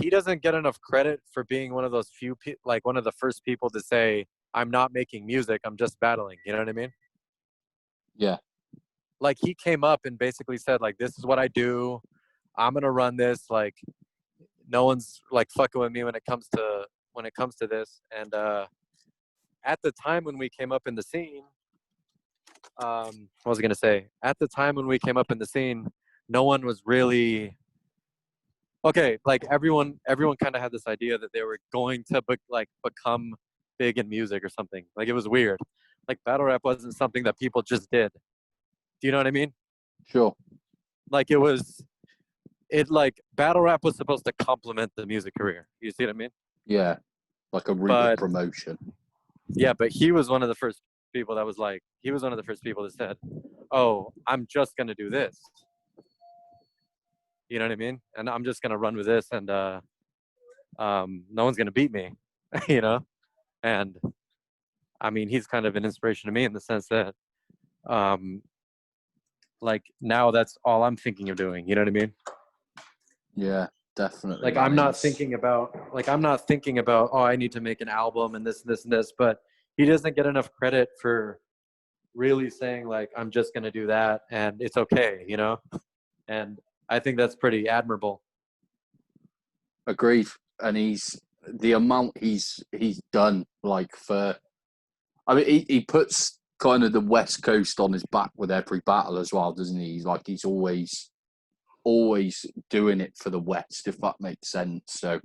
he doesn't get enough credit for being one of those like one of the first people to say, "I'm not making music, I'm just battling." You know what I mean? Yeah, Like he came up and basically said, like, "This is what I do. I'm gonna run this." Like no one's like fucking with me when it comes to this. And at the time when we came up in the scene, what was I gonna say? At the time when we came up in the scene, no one was really okay. Like everyone kind of had this idea that they were going to become big in music or something. Like it was weird. Like battle rap wasn't something that people just did. Do you know what I mean? Sure. Like it battle rap was supposed to complement the music career. You see what I mean? Yeah. Like a route of promotion. Yeah, but he was one of the first people that was like, he was one of the first people that said, "Oh, I'm just gonna do this." You know what I mean? And I'm just gonna run with this, and no one's gonna beat me. You know? And I mean, he's kind of an inspiration to me in the sense that, like now that's all I'm thinking of doing. You know what I mean? Yeah, definitely. Like I'm not thinking about oh, I need to make an album and this and this, but he doesn't get enough credit for really saying like I'm just gonna do that and it's okay, you know? And I think that's pretty admirable. Agreed. And the amount he's done, like for, I mean, he puts kind of the West Coast on his back with every battle as well, doesn't he? Like he's always doing it for the West, if that makes sense. So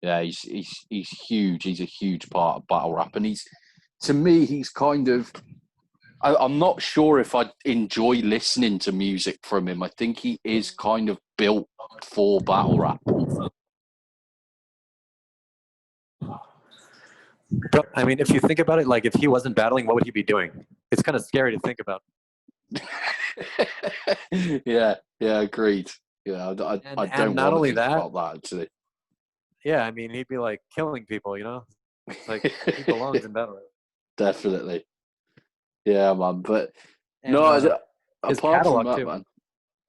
yeah, he's huge. He's a huge part of battle rap, and to me, he's kind of. I'm not sure if I enjoy listening to music from him. I think he is kind of built for battle rap. But, I mean, if you think about it, like if he wasn't battling, what would he be doing? It's kind of scary to think about. yeah, agreed. Yeah, I don't not want only to think that, about that actually. Yeah, I mean, he'd be like killing people, you know? It's like he belongs in battle rap. Definitely. Yeah, man. But And no, his apart from catalog that, too. man.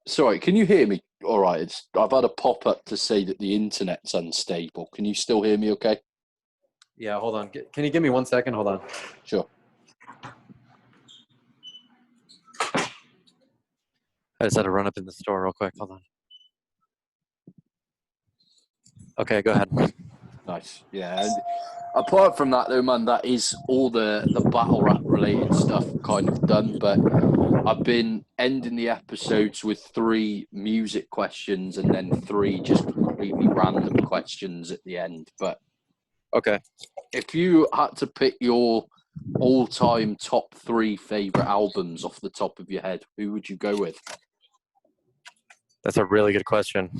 Sorry, can you hear me? All right, I've had a pop up to say that the internet's unstable. Can you still hear me? Okay. Yeah, hold on. Can you give me 1 second? Hold on. Sure. I just had to run up in the store real quick. Hold on. Okay, go ahead. Nice. Yeah. And apart from that, though, man, that is all the battle rap related stuff kind of done. But I've been ending the episodes with 3 music questions and then 3 just completely random questions at the end. But Okay. if you had to pick your all-time top 3 favorite albums off the top of your head, who would you go with? That's a really good question.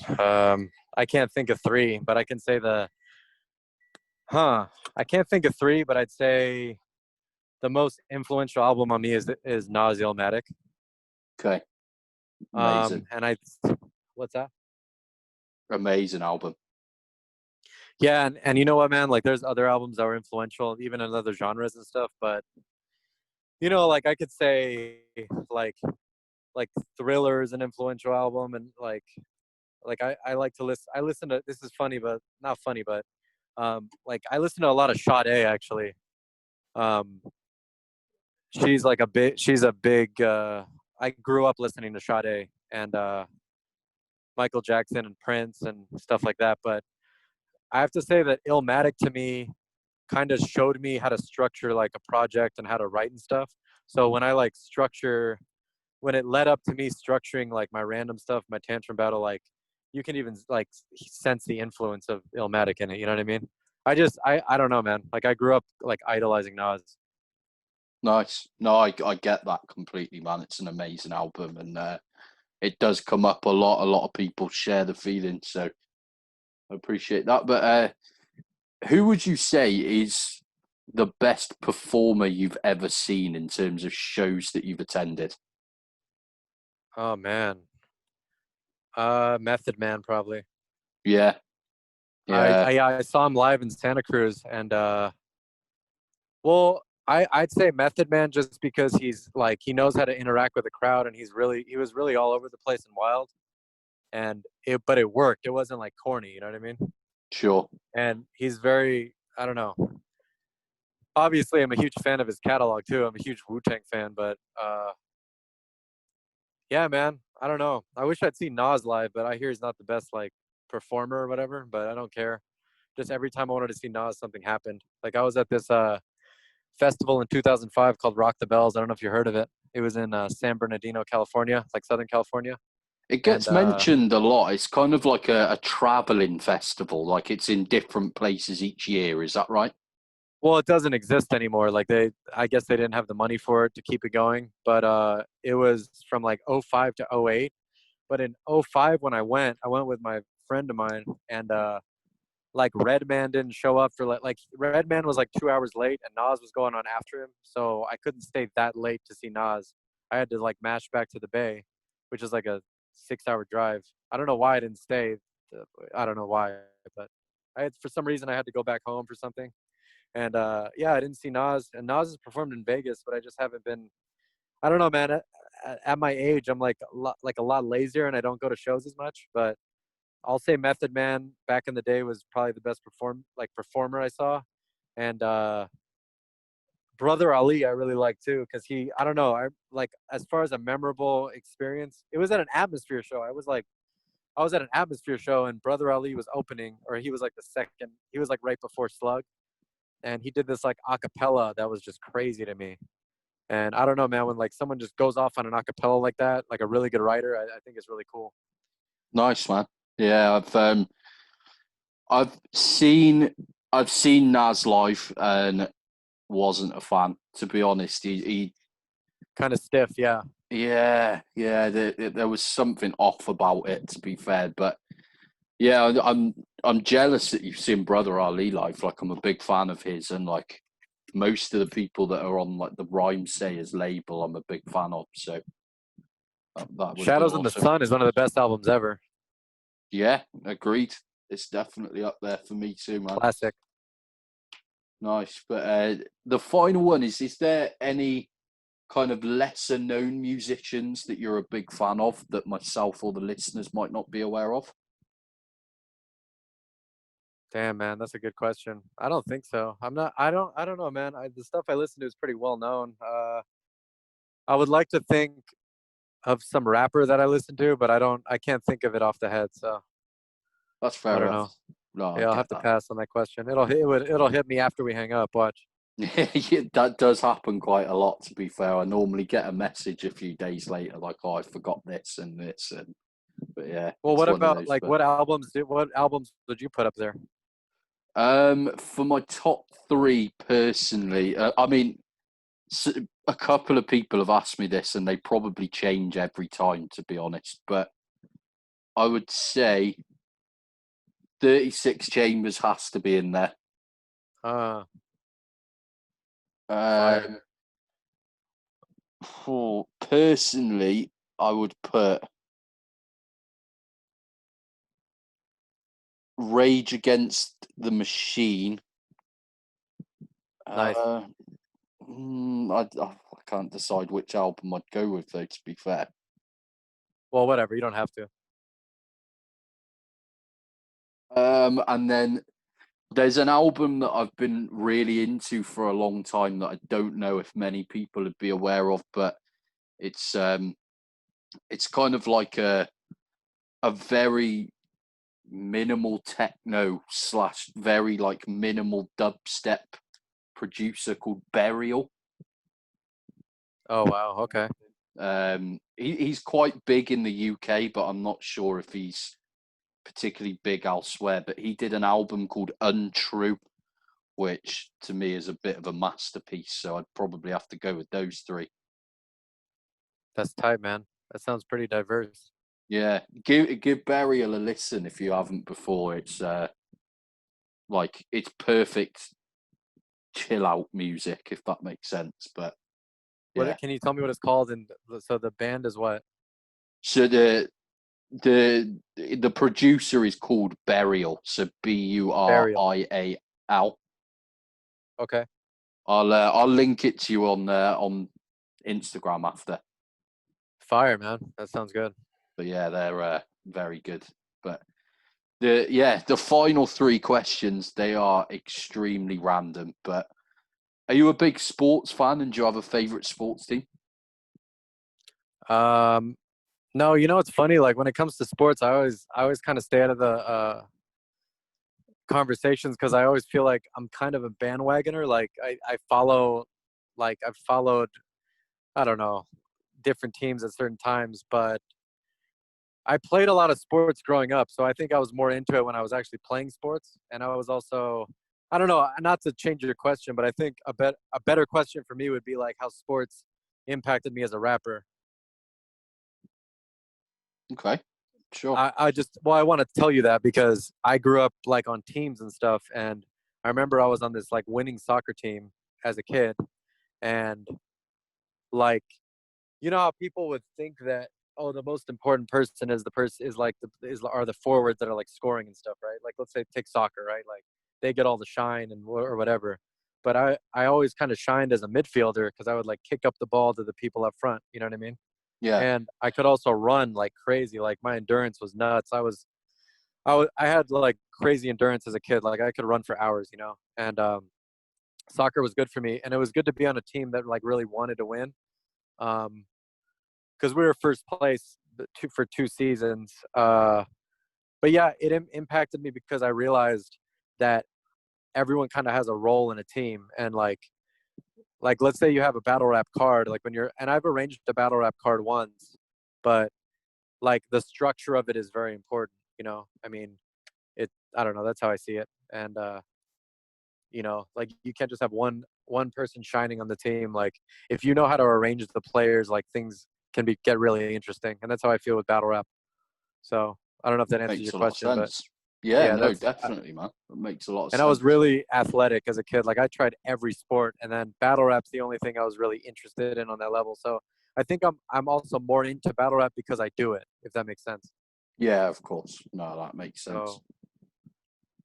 I can't think of 3, but I can say I can't think of 3, but I'd say the most influential album on me is Nas Illmatic. Okay. Amazing. What's that? Amazing album. Yeah, and you know what, man? Like, there's other albums that were influential, even in other genres and stuff. But you know, like I could say, like Thriller is an influential album, and like I like to listen. I listen to, this is funny, but not funny, but like I listen to a lot of Sade actually. She's a big. I grew up listening to Sade and Michael Jackson and Prince and stuff like that. But I have to say that Illmatic to me kind of showed me how to structure like a project and how to write and stuff. So when when it led up to me structuring like my random stuff, my tantrum battle, like you can even like sense the influence of Illmatic in it. You know what I mean? I don't know, man. Like I grew up like idolizing Nas. Nice. No, I get that completely, man. It's an amazing album, and it does come up a lot. A lot of people share the feeling, so I appreciate that. But who would you say is the best performer you've ever seen in terms of shows that you've attended? Oh man, Method Man probably. Yeah, yeah, I saw him live in Santa Cruz, and well, I'd say Method Man just because he's like he knows how to interact with the crowd, and he was really all over the place and wild, and but it worked. It wasn't like corny, you know what I mean? sure. And he's very, I don't know. Obviously, I'm a huge fan of his catalog too. I'm a huge Wu-Tang fan, but yeah, man, I don't know. I wish I'd seen Nas live, but I hear he's not the best like performer or whatever, but I don't care. Just every time I wanted to see Nas, something happened. Like I was at this festival in 2005 called Rock the Bells. I don't know if you heard of it. It was in San Bernardino, California, like Southern California. It And gets mentioned a lot. It's kind of like a traveling festival, like it's in different places each year. Is that right? well, it doesn't exist anymore. Like I guess they didn't have the money for it to keep it going. But it was from like '05 to '08. But in '05 when I went with my friend of mine, and like Redman didn't show up for like Redman was like 2 hours late, and Nas was going on after him, so I couldn't stay that late to see Nas. I had to like mash back to the Bay, which is like a 6 hour drive. I don't know why I didn't stay. I don't know why, but I had for some reason I had to go back home for something. And yeah, I didn't see Nas, and Nas has performed in Vegas, but I just haven't been. I don't know, man. At my age, I'm like a lot lazier, and I don't go to shows as much. But I'll say Method Man back in the day was probably the best performer I saw, and Brother Ali I really like too because he I don't know I like as far as a memorable experience. It was at an Atmosphere show. I was at an Atmosphere show and Brother Ali was opening, or he was like the second. He was like right before Slug, and he did this like acapella that was just crazy to me. And I don't know, man, when like someone just goes off on an acapella like that, like a really good writer, I think it's really cool. Nice, man. Yeah, I've seen I've seen Nas live and wasn't a fan, to be honest. He Kind of stiff, yeah. yeah, there was something off about it, to be fair. But yeah, I'm jealous that you've seen Brother Ali live. Like, I'm a big fan of his, and like most of the people that are on like the Rhyme Sayers label, I'm a big fan of. So that would have been Shadows in the awesome. Sun is one of the best albums ever. Yeah, agreed. It's definitely up there for me too, man. Classic. Nice. But the final one is there any kind of lesser known musicians that you're a big fan of that myself or the listeners might not be aware of? Damn, man, that's a good question. I don't think so. I'm not. I don't know, man. The stuff I listen to is pretty well known. I would like to think of some rapper that I listen to, but I don't. I can't think of it off the head. So That's I fair don't enough. know. No, I Yeah, I'll get have to that. pass on that question. It'll hit me after we hang up. Watch. Yeah, that does happen quite a lot, to be fair. I normally get a message a few days later, like, oh, I forgot this and this. But yeah, Well, it's what one of about those. like But what albums did you put up there? for my top three personally, I mean, a couple of people have asked me this and they probably change every time, to be honest. But I would say 36 Chambers has to be in there. Uh, Fire. Um, for personally, I would put Rage Against the Machine. Nice. Uh, I can't decide which album I'd go with, though, to be fair. Well, whatever. You don't have to. And then there's an album that I've been really into for a long time that I don't know if many people would be aware of, but it's kind of like a very minimal techno slash very like minimal dubstep producer called Burial. Oh wow. Okay. He's quite big in the UK, but I'm not sure if he's particularly big elsewhere. But he did an album called Untrue, which to me is a bit of a masterpiece. So I'd probably have to go with those three. That's tight, man. That sounds pretty diverse. Yeah, give Burial a listen if you haven't before. It's like it's perfect chill out music, if that makes sense. But yeah, What can you tell me what it's called? And so the band is what? so the producer is called Burial, so Burial. Burial. Okay. I'll link it to you on Instagram after. Fire, man. That sounds good. But yeah, they're very good. But the final three questions, they are extremely random. But are you a big sports fan and do you have a favorite sports team? Um, No, you know, it's funny. Like when it comes to sports, I always kind of stay out of the conversations because I always feel like I'm kind of a bandwagoner. Like I follow, like I've followed, I don't know, different teams at certain times, but I played a lot of sports growing up, so I think I was more into it when I was actually playing sports, and I was also, I don't know, not to change your question, but I think a better question for me would be like how sports impacted me as a rapper. Okay, sure. I just, well, I want to tell you that because I grew up like on teams and stuff, and I remember I was on this like winning soccer team as a kid, and like, you know how people would think that, oh, the most important person is the person is like are the forwards that are like scoring and stuff, right? Like let's say take soccer, right? Like they get all the shine and or whatever. But I always kind of shined as a midfielder because I would like kick up the ball to the people up front. You know what I mean? Yeah, And I could also run like crazy. Like my endurance was nuts. I had like crazy endurance as a kid. Like I could run for hours, you know. And soccer was good for me, and it was good to be on a team that like really wanted to win. Um, because we were first place for 2 seasons. But yeah, it impacted me because I realized that everyone kind of has a role in a team, and like let's say you have a battle rap card, like when you're, and I've arranged a battle rap card once, but like the structure of it is very important. You know, I mean, it. I don't know. That's how I see it, and you know, like you can't just have one person shining on the team. Like if you know how to arrange the players, like things can get really interesting, and that's how I feel with battle rap. So I don't know if that answers makes your a lot of question, but sense. Yeah, yeah, no, that's definitely, man. It makes a lot of and I was sense. really athletic as a kid. Like I tried every sport, and then battle rap's the only thing I was really interested in on that level. So I think I'm also more into battle rap because I do it, if that makes sense. Yeah, of course. No, that makes sense. So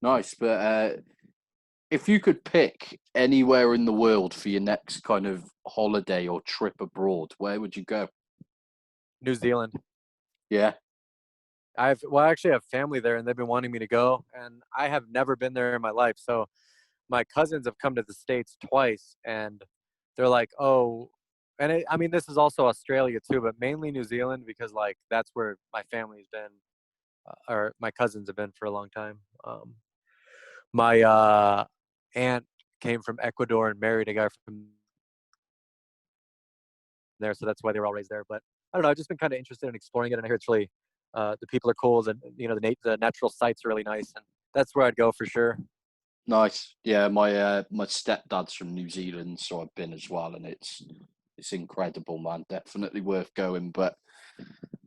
Nice, but if you could pick anywhere in the world for your next kind of holiday or trip abroad, where would you go? New Zealand. Yeah, I actually have family there, and they've been wanting me to go, and I have never been there in my life. So my cousins have come to the States twice, and they're like, oh, and I mean, this is also Australia too, but mainly New Zealand because like that's where my family's been, or my cousins have been for a long time. My aunt came from Ecuador and married a guy from there, so that's why they were all raised there. But I don't know, I've just been kind of interested in exploring it, and I hear it's really, the people are cool, and you know, the natural sites are really nice, and that's where I'd go for sure. nice. Yeah, my stepdad's from New Zealand, so I've been as well, and it's incredible, man. Definitely worth going. But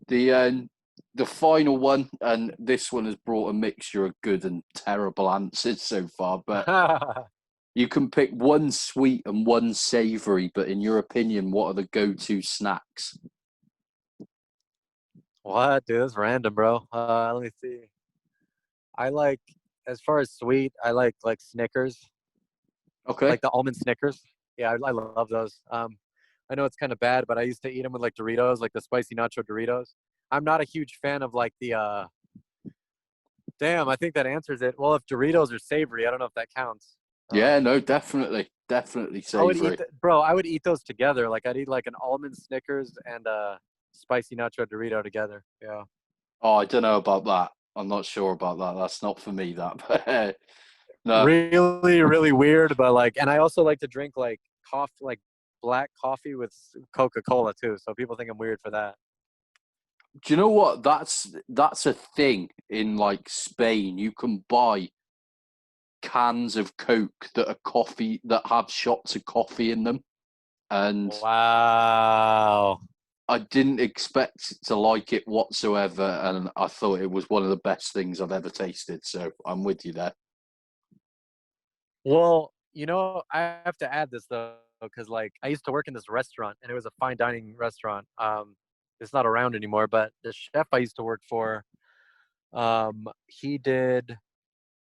the the final one, and this one has brought a mixture of good and terrible answers so far. But you can pick one sweet and one savory. But in your opinion, what are the go-to snacks? What, dude? That's random, bro. Let me see. I like, as far as sweet, I like Snickers, Okay. like the almond Snickers. Yeah, I love those. I know it's kind of bad, but I used to eat them with like Doritos, like the spicy nacho Doritos. I'm not a huge fan of like the Damn, I think that answers it. Well, if Doritos are savory, I don't know if that counts. Yeah, Um, no, definitely, definitely I would savory. bro. I would eat those together. Like I'd eat like an almond Snickers and a spicy nacho Dorito together. Yeah. Oh, I don't know about that. I'm not sure about that. That's not for me. That, but no. Really, really weird, but like, and I also like to drink like coffee, like black coffee with Coca-Cola too. So people think I'm weird for that. Do you know what? That's a thing in like Spain. You can buy cans of Coke that are coffee that have shots of coffee in them, and Wow. I didn't expect to like it whatsoever, and I thought it was one of the best things I've ever tasted. So I'm with you there. Well, you know, I have to add this though, because like I used to work in this restaurant, and it was a fine dining restaurant. It's not around anymore, but the chef I used to work for, he did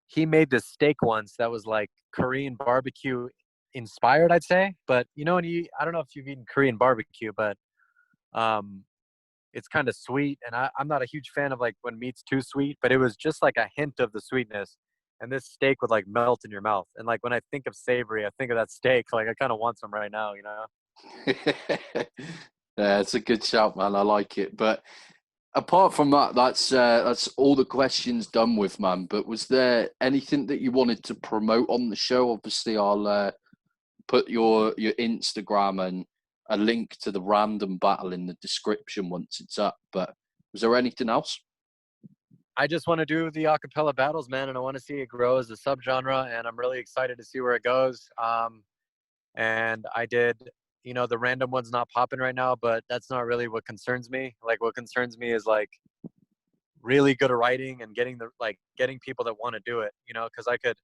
he made this steak once that was like Korean barbecue inspired, I'd say. But you know, and I don't know if you've eaten Korean barbecue, but um, it's kind of sweet, and I'm not a huge fan of like when meat's too sweet, but it was just like a hint of the sweetness. And this steak would like melt in your mouth. And like when I think of savory, I think of that steak. Like I kind of want some right now, you know? Yeah, it's a good shout, man. I like it. But Apart from that, that's all the questions done with, man. But was there anything that you wanted to promote on the show? Obviously, I'll put your Instagram and a link to the random battle in the description once it's up. But was there anything else? I just want to do the acapella battles, man, and I want to see it grow as a subgenre, and I'm really excited to see where it goes. And I did, the random one's not popping right now, but that's not really what concerns me. Like, what concerns me is like really good writing and getting people that want to do it, because I could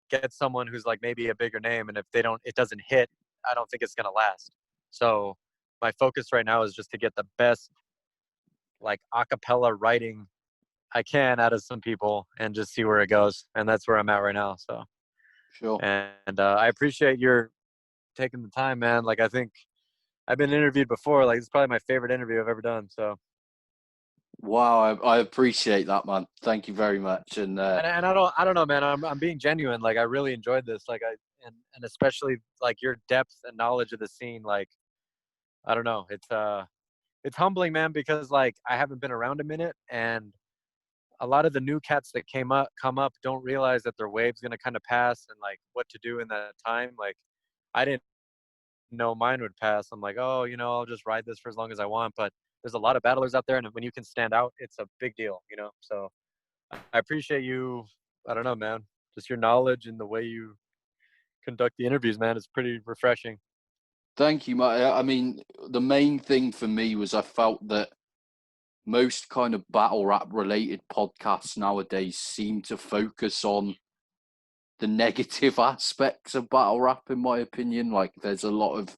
get someone who's like maybe a bigger name, and if it doesn't hit, I don't think it's gonna last. So my focus right now is just to get the best like acapella writing I can out of some people and just see where it goes. And that's where I'm at right now. So, Sure. and I appreciate your taking the time, man. Like, I think I've been interviewed before. Like, it's probably my favorite interview I've ever done. So, Wow, I appreciate that, man. Thank you very much. And and I don't know, man. I'm being genuine. Like, I really enjoyed this. Like, and especially like your depth and knowledge of the scene. Like, I don't know. It's humbling, man, because like I haven't been around a minute, and a lot of the new cats that come up don't realize that their wave's gonna kind of pass and like what to do in that time. Like, I didn't know mine would pass. I'm like, oh, I'll just ride this for as long as I want. But there's a lot of battlers out there, and when you can stand out, it's a big deal. So I appreciate you. I don't know, man. Just your knowledge and the way you conduct the interviews, man. It's pretty refreshing. thank you, mate. I mean, the main thing for me was I felt that most kind of battle rap related podcasts nowadays seem to focus on the negative aspects of battle rap, in my opinion. Like, there's a lot of,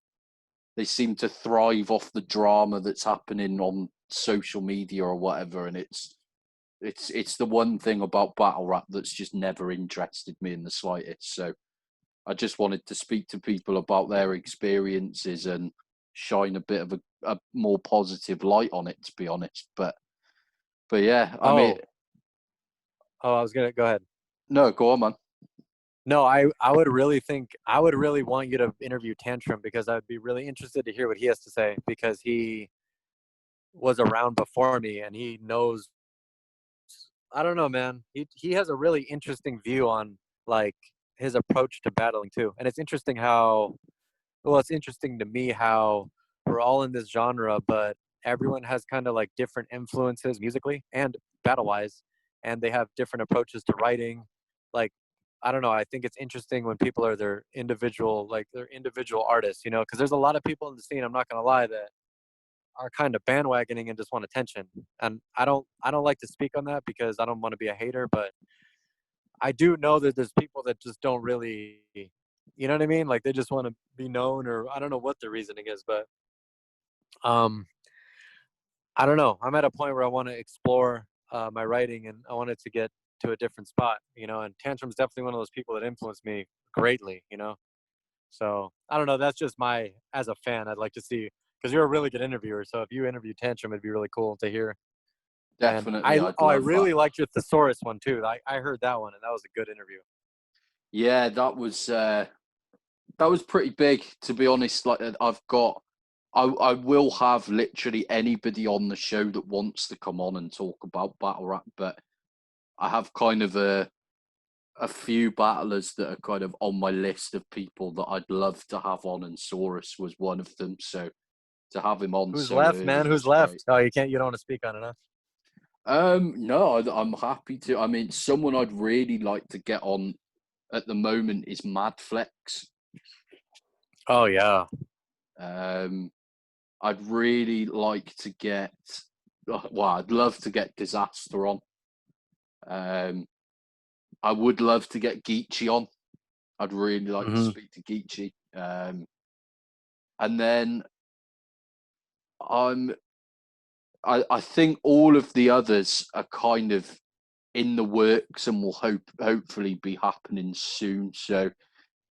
they seem to thrive off the drama that's happening on social media or whatever, and it's the one thing about battle rap that's just never interested me in the slightest. So I just wanted to speak to people about their experiences and shine a bit of a more positive light on it, to be honest. But yeah, I mean, I was gonna go ahead. no, go on, man. No, I would really want you to interview Tantrum, because I'd be really interested to hear what he has to say, because he was around before me and he knows. I don't know, man. He has a really interesting view on like his approach to battling too. And it's interesting to me how we're all in this genre, but everyone has kind of like different influences musically and battle wise, and they have different approaches to writing. Like, I don't know. I think it's interesting when people are their individual artists, because there's a lot of people in the scene. I'm not gonna lie, that are kind of bandwagoning and just want attention. And I don't like to speak on that because I don't want to be a hater, but I do know that there's people that just don't really, you know what I mean? Like, they just want to be known, or I don't know what the reasoning is, but um I don't know. I'm at a point where I want to explore my writing, and I want it to get to a different spot, and Tantrum's definitely one of those people that influenced me greatly. So I don't know. That's just as a fan, I'd like to see, because you're a really good interviewer. So if you interview Tantrum, it'd be really cool to hear. And Definitely, I'd I love that. really liked your thesaurus one too. I heard that one, and that was a good interview. Yeah, that was pretty big, to be honest. Like, I will have literally anybody on the show that wants to come on and talk about battle rap, but I have kind of a few battlers that are kind of on my list of people that I'd love to have on, and Saurus was one of them. So to have him on Who's so left, man? early Who's was great. left? Oh, you don't want to speak on it, huh? No, I'm happy to. I mean, someone I'd really like to get on at the moment is Madflex. Oh yeah. Um, I'd really like to get. Well, I'd love to get Disaster on. Um, I would love to get Geechee on. I'd really like to Hmm. speak to Geechee. And then I'm. I think all of the others are kind of in the works and will hopefully be happening soon. So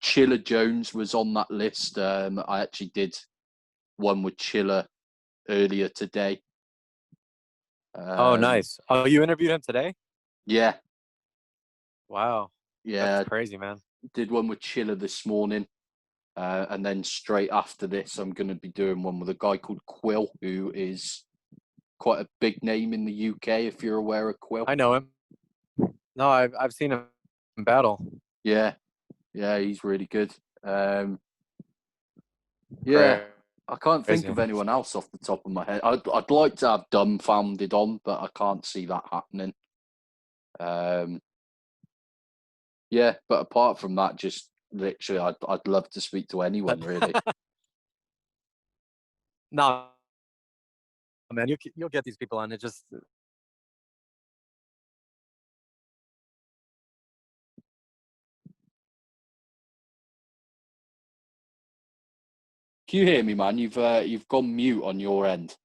Chiller Jones was on that list. I actually did one with Chiller earlier today. Oh, Um, nice. Oh, you interviewed him today? yeah, Wow, that's yeah, crazy, man. did one with Chiller this morning. And then straight after this, I'm going to be doing one with a guy called quite a big name in the UK. If you're aware of Quill, I know him. No, I've seen him in battle. yeah, he's really good. Yeah, I can't think Crazy. of anyone else off the top of my head. I'd like to have Dumbfounded on, but I can't see that happening. Yeah, but apart from that, just literally, I'd love to speak to anyone really. No, man, you'll get these people on. It just Can you hear me, man? You've gone mute on your end.